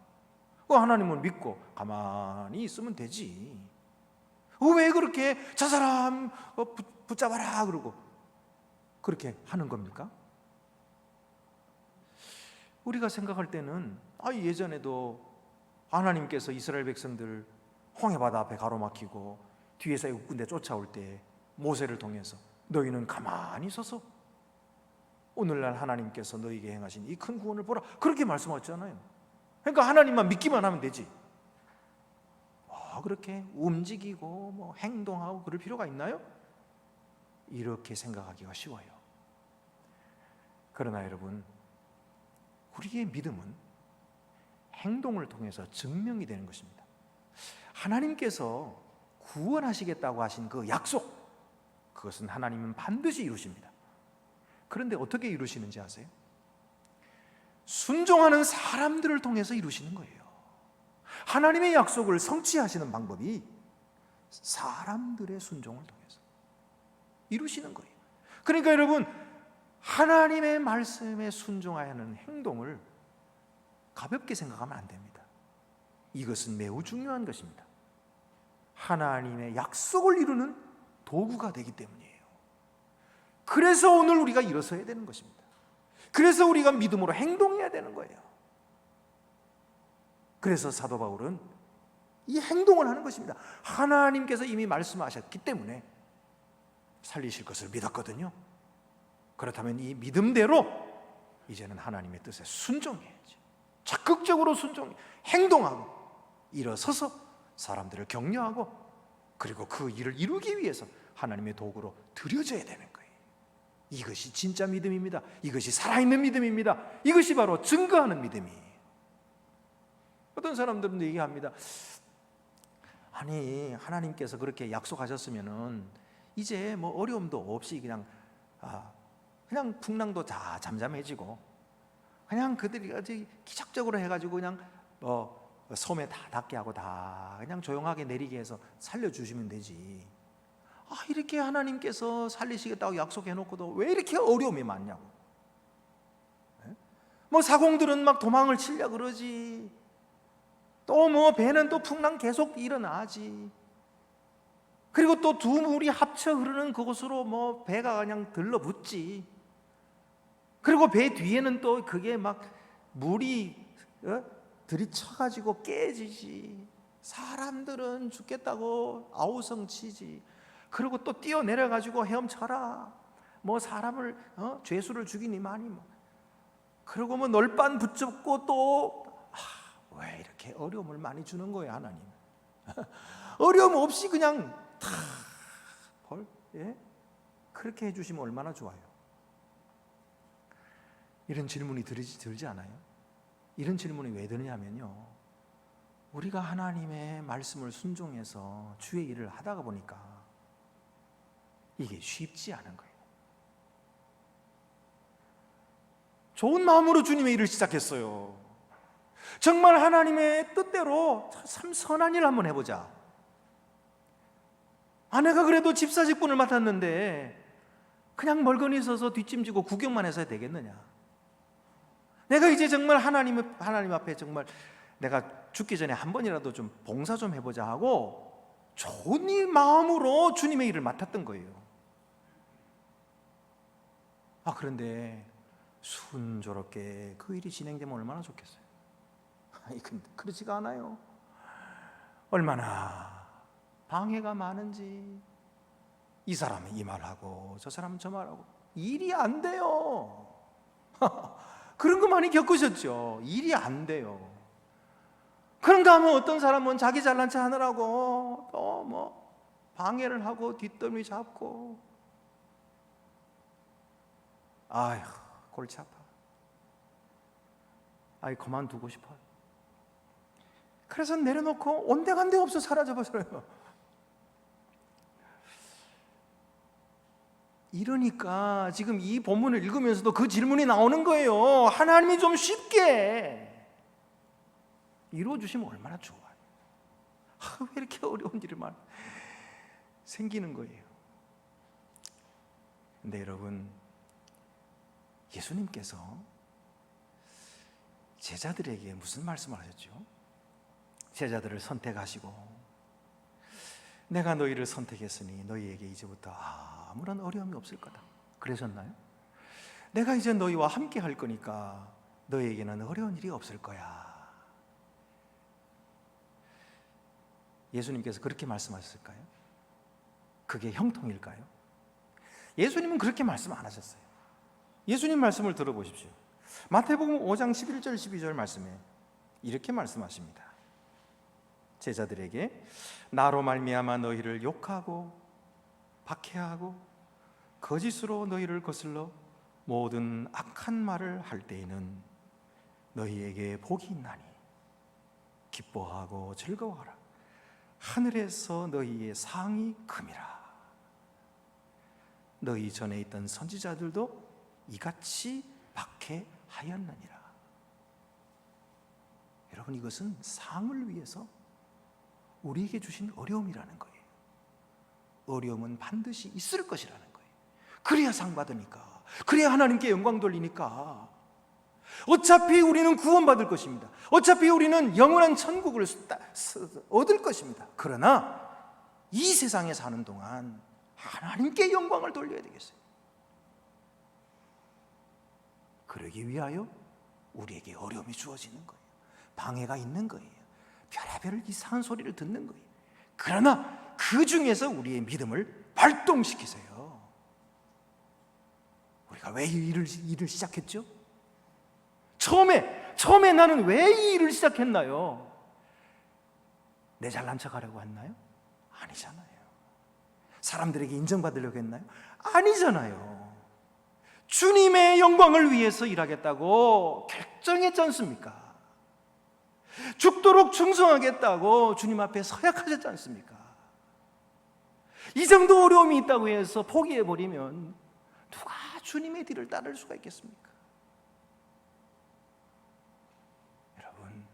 하나님을 믿고 가만히 있으면 되지. 왜 그렇게 저 사람 붙잡아라 그러고 그렇게 하는 겁니까? 우리가 생각할 때는 예전에도 하나님께서 이스라엘 백성들 홍해바다 앞에 가로막히고 뒤에서 애국군대 쫓아올 때 모세를 통해서 너희는 가만히 서서 오늘날 하나님께서 너희에게 행하신 이 큰 구원을 보라, 그렇게 말씀하셨잖아요. 그러니까 하나님만 믿기만 하면 되지. 그렇게 움직이고 뭐 행동하고 그럴 필요가 있나요? 이렇게 생각하기가 쉬워요. 그러나 여러분, 우리의 믿음은 행동을 통해서 증명이 되는 것입니다. 하나님께서 구원하시겠다고 하신 그 약속, 그것은 하나님은 반드시 이루십니다. 그런데 어떻게 이루시는지 아세요? 순종하는 사람들을 통해서 이루시는 거예요. 하나님의 약속을 성취하시는 방법이 사람들의 순종을 통해서 이루시는 거예요. 그러니까 여러분, 하나님의 말씀에 순종하여 하는 행동을 가볍게 생각하면 안 됩니다. 이것은 매우 중요한 것입니다. 하나님의 약속을 이루는 도구가 되기 때문이에요. 그래서 오늘 우리가 일어서야 되는 것입니다. 그래서 우리가 믿음으로 행동해야 되는 거예요. 그래서 사도 바울은 이 행동을 하는 것입니다. 하나님께서 이미 말씀하셨기 때문에 살리실 것을 믿었거든요. 그렇다면 이 믿음대로 이제는 하나님의 뜻에 순종해야지. 적극적으로 순종, 행동하고 일어서서 사람들을 격려하고, 그리고 그 일을 이루기 위해서 하나님의 도구로 드려져야 되는 거예요. 이것이 진짜 믿음입니다. 이것이 살아있는 믿음입니다. 이것이 바로 증거하는 믿음이에요. 어떤 사람들은 얘기합니다. 아니, 하나님께서 그렇게 약속하셨으면은 이제 뭐 어려움도 없이 그냥 풍랑도 다 잠잠해지고, 그냥 그들이 아주 기적적으로 해가지고 그냥 섬에 다 닿게 하고 다 그냥 조용하게 내리게 해서 살려주시면 되지. 이렇게 하나님께서 살리시겠다고 약속해놓고도 왜 이렇게 어려움이 많냐고. 뭐 사공들은 막 도망을 치려 그러지. 또 뭐 배는 또 풍랑 계속 일어나지. 그리고 또 두 물이 합쳐 흐르는 그곳으로 뭐 배가 그냥 들러붙지. 그리고 배 뒤에는 또 그게 막 물이 들이쳐가지고 깨지지. 사람들은 죽겠다고 아우성치지. 그리고 또 뛰어내려가지고 헤엄쳐라. 뭐 사람을 죄수를 죽이니만이 뭐. 그리고 뭐 널빤 붙잡고 또 왜 이렇게 어려움을 많이 주는 거예요, 하나님? 어려움 없이 그냥 그렇게 해주시면 얼마나 좋아요. 이런 질문이 들지 않아요? 이런 질문이 왜 드냐면요, 우리가 하나님의 말씀을 순종해서 주의 일을 하다가 보니까 이게 쉽지 않은 거예요. 좋은 마음으로 주님의 일을 시작했어요. 정말 하나님의 뜻대로 참 선한 일 한번 해보자. 아내가 그래도 집사 직분을 맡았는데 그냥 멀거니 서서 뒷짐지고 구경만 해서 되겠느냐. 내가 이제 정말 하나님 앞에 정말 내가 죽기 전에 한 번이라도 좀 봉사 좀 해보자 하고 좋은 일 마음으로 주님의 일을 맡았던 거예요. 그런데 순조롭게 그 일이 진행되면 얼마나 좋겠어요. 근데 그렇지가 않아요. 얼마나 방해가 많은지. 이 사람은 이 말하고 저 사람은 저 말하고 일이 안 돼요. 그런 거 많이 겪으셨죠? 일이 안 돼요. 그런가 하면 어떤 사람은 자기 잘난 체 하느라고 또 뭐 방해를 하고 뒷덜미 잡고, 아휴 골치 아파. 그만두고 싶어요. 그래서 내려놓고 온데간데 없어 사라져버려요. 이러니까 지금 이 본문을 읽으면서도 그 질문이 나오는 거예요. 하나님이 좀 쉽게 이루어주시면 얼마나 좋아요. 왜 이렇게 어려운 일이 생기는 거예요. 근데 여러분, 예수님께서 제자들에게 무슨 말씀을 하셨죠? 제자들을 선택하시고 내가 너희를 선택했으니 너희에게 이제부터 아무런 어려움이 없을 거다, 그러셨나요? 내가 이제 너희와 함께 할 거니까 너희에게는 어려운 일이 없을 거야. 예수님께서 그렇게 말씀하셨을까요? 그게 형통일까요? 예수님은 그렇게 말씀 안 하셨어요. 예수님 말씀을 들어보십시오. 마태복음 5장 11절 12절 말씀에 이렇게 말씀하십니다. 제자들에게 나로 말미암아 너희를 욕하고 박해하고 거짓으로 너희를 거슬러 모든 악한 말을 할 때에는 너희에게 복이 있나니 기뻐하고 즐거워하라. 하늘에서 너희의 상이 큼이라. 너희 전에 있던 선지자들도 이같이 박해하였느니라. 여러분, 이것은 상을 위해서 우리에게 주신 어려움이라는 거예요. 어려움은 반드시 있을 것이라는 거예요. 그래야 상 받으니까, 그래야 하나님께 영광 돌리니까. 어차피 우리는 구원받을 것입니다. 어차피 우리는 영원한 천국을 얻을 것입니다. 그러나 이 세상에 사는 동안 하나님께 영광을 돌려야 되겠어요. 그러기 위하여 우리에게 어려움이 주어지는 거예요. 방해가 있는 거예요. 별의별 이상한 소리를 듣는 거예요. 그러나 그 중에서 우리의 믿음을 발동시키세요. 우리가 왜 이 일을 시작했죠? 처음에 나는 왜 이 일을 시작했나요? 내 잘난 척 하려고 했나요? 아니잖아요. 사람들에게 인정받으려고 했나요? 아니잖아요. 주님의 영광을 위해서 일하겠다고 결정했지 않습니까? 죽도록 충성하겠다고 주님 앞에 서약하셨지 않습니까? 이 정도 어려움이 있다고 해서 포기해버리면 누가 주님의 뒤를 따를 수가 있겠습니까? 여러분,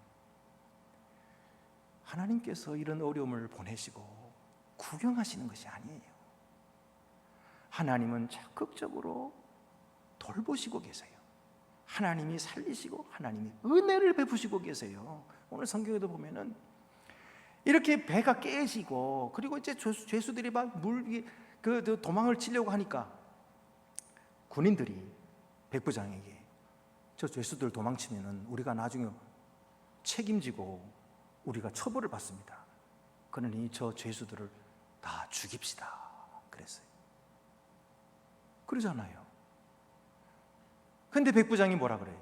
하나님께서 이런 어려움을 보내시고 구경하시는 것이 아니에요. 하나님은 적극적으로 돌보시고 계세요. 하나님이 살리시고 하나님이 은혜를 베푸시고 계세요. 오늘 성경에도 보면은 이렇게 배가 깨지고, 그리고 이제 죄수들이 막 도망을 치려고 하니까 군인들이 백부장에게 저 죄수들 도망치면은 우리가 나중에 책임지고 우리가 처벌을 받습니다. 그러니 저 죄수들을 다 죽입시다 그랬어요. 그러잖아요. 근데 백부장이 뭐라 그래요?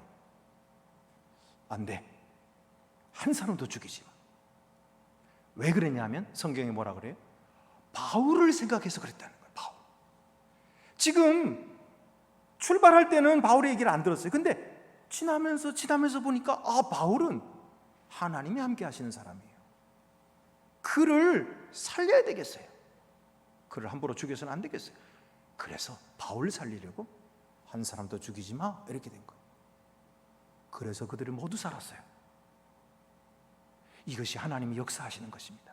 안 돼. 한 사람도 죽이지 마. 왜 그랬냐면 성경에 뭐라 그래요? 바울을 생각해서 그랬다는 거예요. 바울. 지금 출발할 때는 바울의 얘기를 안 들었어요. 근데 지나면서 보니까 바울은 하나님이 함께 하시는 사람이에요. 그를 살려야 되겠어요. 그를 함부로 죽여서는 안 되겠어요. 그래서 바울을 살리려고 한 사람도 죽이지 마 이렇게 된 거예요. 그래서 그들이 모두 살았어요. 이것이 하나님이 역사하시는 것입니다.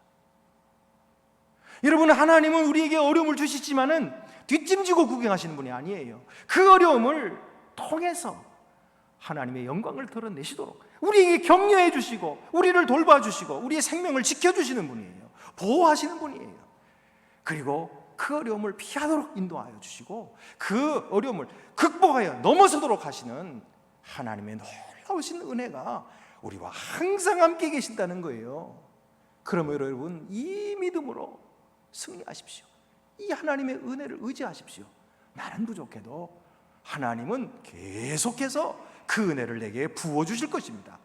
여러분, 하나님은 우리에게 어려움을 주시지만은 뒷짐지고 구경하시는 분이 아니에요. 그 어려움을 통해서 하나님의 영광을 드러내시도록 우리에게 격려해 주시고 우리를 돌봐주시고 우리의 생명을 지켜주시는 분이에요. 보호하시는 분이에요. 그리고 그 어려움을 피하도록 인도하여 주시고 그 어려움을 극복하여 넘어서도록 하시는 하나님의 놀라우신 은혜가 우리와 항상 함께 계신다는 거예요. 그러므로 여러분, 이 믿음으로 승리하십시오. 이 하나님의 은혜를 의지하십시오. 나는 부족해도 하나님은 계속해서 그 은혜를 내게 부어주실 것입니다.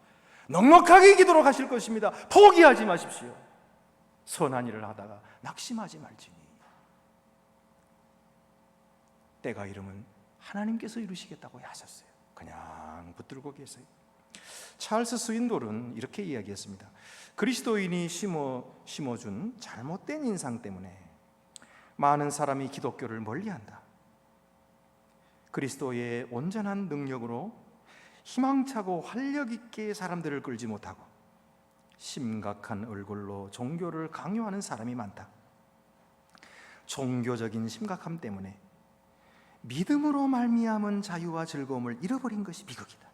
넉넉하게 이기도록 하실 것입니다. 포기하지 마십시오. 선한 일을 하다가 낙심하지 말지니 때가 이르면 하나님께서 이루시겠다고 하셨어요. 그냥 붙들고 계세요. 찰스 스윈돌은 이렇게 이야기했습니다. 그리스도인이 심어준 잘못된 인상 때문에 많은 사람이 기독교를 멀리한다. 그리스도의 온전한 능력으로 희망차고 활력 있게 사람들을 끌지 못하고 심각한 얼굴로 종교를 강요하는 사람이 많다. 종교적인 심각함 때문에 믿음으로 말미암은 자유와 즐거움을 잃어버린 것이 비극이다.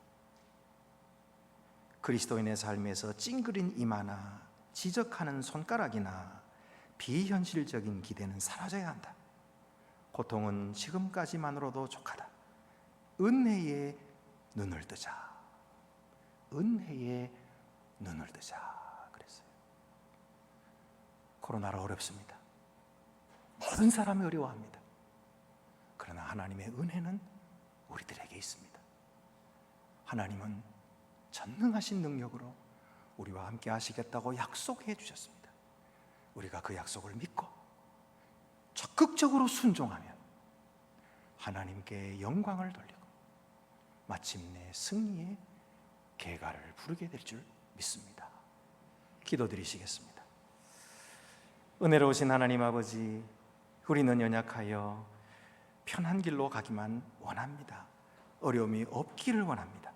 그리스도인의 삶에서 찡그린 이마나 지적하는 손가락이나 비현실적인 기대는 사라져야 한다. 고통은 지금까지만으로도 족하다. 은혜에 눈을 뜨자. 은혜에 눈을 뜨자 그랬어요. 코로나로 어렵습니다. 모든 사람이 어려워합니다. 그러나 하나님의 은혜는 우리들에게 있습니다. 하나님은 전능하신 능력으로 우리와 함께 하시겠다고 약속해 주셨습니다. 우리가 그 약속을 믿고 적극적으로 순종하면 하나님께 영광을 돌리고 마침내 승리의 계가를 부르게 될 줄 믿습니다. 기도드리시겠습니다. 은혜로우신 하나님 아버지, 우리는 연약하여 편한 길로 가기만 원합니다. 어려움이 없기를 원합니다.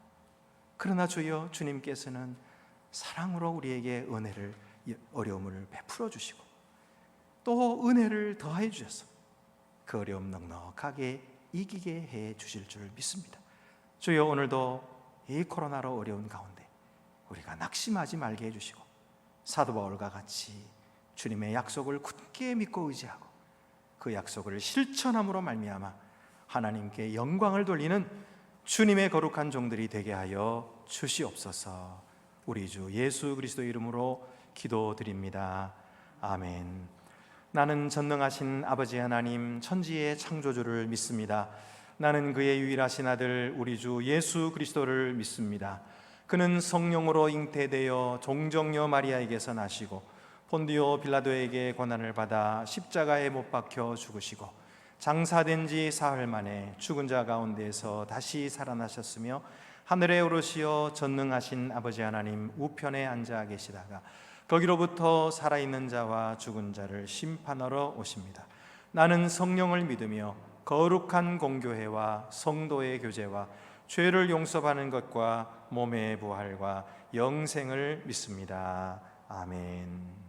그러나 주여, 주님께서는 사랑으로 우리에게 어려움을 베풀어 주시고 또 은혜를 더해 주셔서 그 어려움 넉넉하게 이기게 해 주실 줄 믿습니다. 주여, 오늘도 이 코로나로 어려운 가운데 우리가 낙심하지 말게 해주시고 사도 바울과 같이 주님의 약속을 굳게 믿고 의지하고 그 약속을 실천함으로 말미암아 하나님께 영광을 돌리는 주님의 거룩한 종들이 되게 하여 주시옵소서. 우리 주 예수 그리스도 이름으로 기도드립니다. 아멘. 나는 전능하신 아버지 하나님, 천지의 창조주를 믿습니다. 나는 그의 유일하신 아들 우리 주 예수 그리스도를 믿습니다. 그는 성령으로 잉태되어 종정녀 마리아에게서 나시고 본디오 빌라도에게 고난을 받아 십자가에 못 박혀 죽으시고 장사된 지 사흘 만에 죽은 자 가운데에서 다시 살아나셨으며 하늘에 오르시어 전능하신 아버지 하나님 우편에 앉아 계시다가 거기로부터 살아있는 자와 죽은 자를 심판하러 오십니다. 나는 성령을 믿으며 거룩한 공교회와 성도의 교제와 죄를 용서받는 것과 몸의 부활과 영생을 믿습니다. 아멘.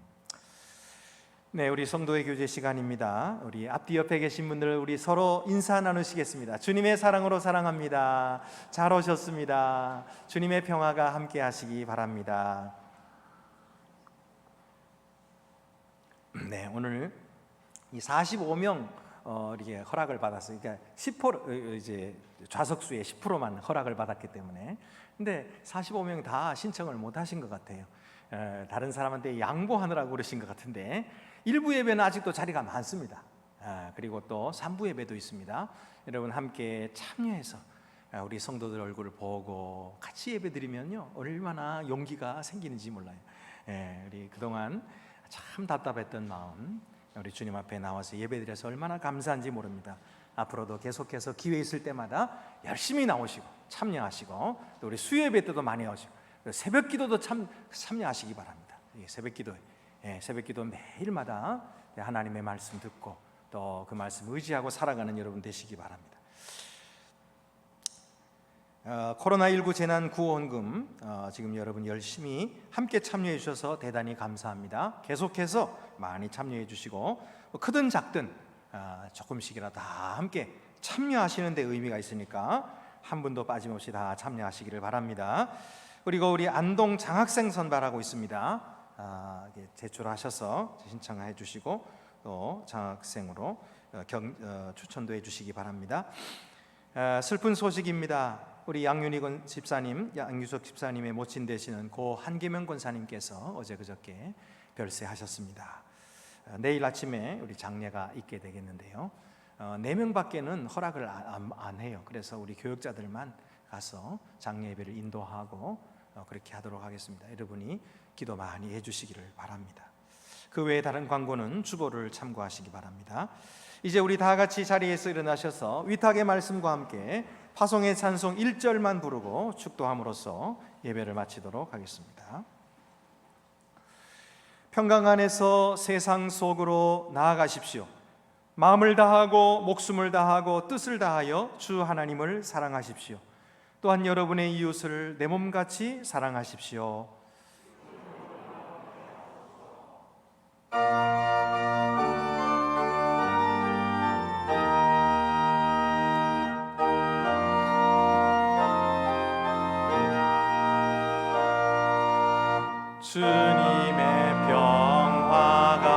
네, 우리 성도의 교제 시간입니다. 우리 앞뒤 옆에 계신 분들 우리 서로 인사 나누시겠습니다. 주님의 사랑으로 사랑합니다. 잘 오셨습니다. 주님의 평화가 함께 하시기 바랍니다. 네, 오늘 이 45명 이렇게 허락을 받았어요. 그러니까 10% 이제 좌석수의 10%만 허락을 받았기 때문에. 근데 45명 다 신청을 못 하신 것 같아요. 다른 사람한테 양보하느라고 그러신 것 같은데 일부 예배는 아직도 자리가 많습니다. 그리고 또 3부 예배도 있습니다. 여러분 함께 참여해서 우리 성도들 얼굴을 보고 같이 예배 드리면요 얼마나 용기가 생기는지 몰라요. 우리 그동안 참 답답했던 마음 우리 주님 앞에 나와서 예배드려서 얼마나 감사한지 모릅니다. 앞으로도 계속해서 기회 있을 때마다 열심히 나오시고 참여하시고 또 우리 수요예배 때도 많이 오시고 새벽 기도도 참여하시기 바랍니다. 새벽 기도 매일마다 하나님의 말씀 듣고 또 그 말씀 의지하고 살아가는 여러분 되시기 바랍니다. 코로나19 재난구호원금 지금 여러분 열심히 함께 참여해 주셔서 대단히 감사합니다. 계속해서 많이 참여해 주시고 크든 작든 조금씩이라도 다 함께 참여하시는 데 의미가 있으니까 한 분도 빠짐없이 다 참여하시기를 바랍니다. 그리고 우리 안동 장학생 선발하고 있습니다. 제출하셔서 신청해 주시고 또 장학생으로 추천도 해 주시기 바랍니다. 슬픈 소식입니다. 우리 양윤희 집사님, 양유석 집사님의 모친 되시는 고 한계명 권사님께서 어제 그저께 별세하셨습니다. 내일 아침에 우리 장례가 있게 되겠는데요. 4명밖에는 허락을 안 해요. 그래서 우리 교역자들만 가서 장례 예배를 인도하고 그렇게 하도록 하겠습니다. 여러분이 기도 많이 해주시기를 바랍니다. 그 외에 다른 광고는 주보를 참고하시기 바랍니다. 이제 우리 다 같이 자리에서 일어나셔서 위탁의 말씀과 함께 파송의 찬송 1절만 부르고 축도함으로써 예배를 마치도록 하겠습니다. 평강 안에서 세상 속으로 나아가십시오. 마음을 다하고 목숨을 다하고 뜻을 다하여 주 하나님을 사랑하십시오. 또한 여러분의 이웃을 내 몸같이 사랑하십시오. 주님의 평화가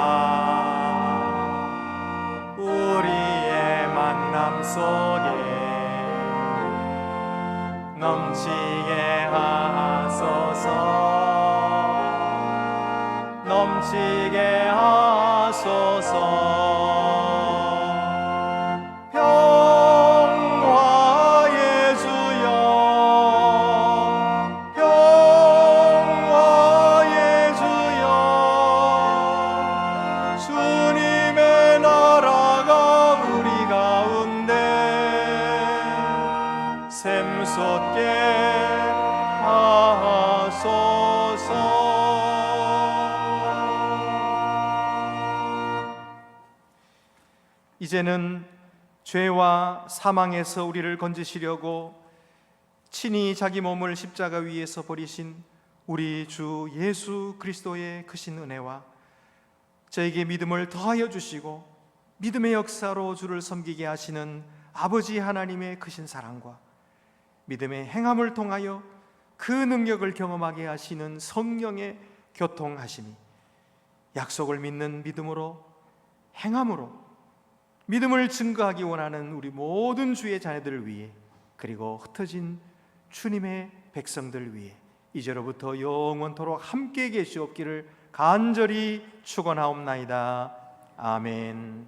우리의 만남 속에 넘치게 하소서. 넘치게 하소서. 있었게 하소서. 이제는 죄와 사망에서 우리를 건지시려고 친히 자기 몸을 십자가 위에서 버리신 우리 주 예수 그리스도의 크신 은혜와 저에게 믿음을 더하여 주시고 믿음의 역사로 주를 섬기게 하시는 아버지 하나님의 크신 사랑과 믿음의 행함을 통하여 그 능력을 경험하게 하시는 성령의 교통하심이 약속을 믿는 믿음으로 행함으로 믿음을 증거하기 원하는 우리 모든 주의 자녀들을 위해 그리고 흩어진 주님의 백성들 위해 이제로부터 영원토록 함께 계시옵기를 간절히 축원하옵나이다. 아멘.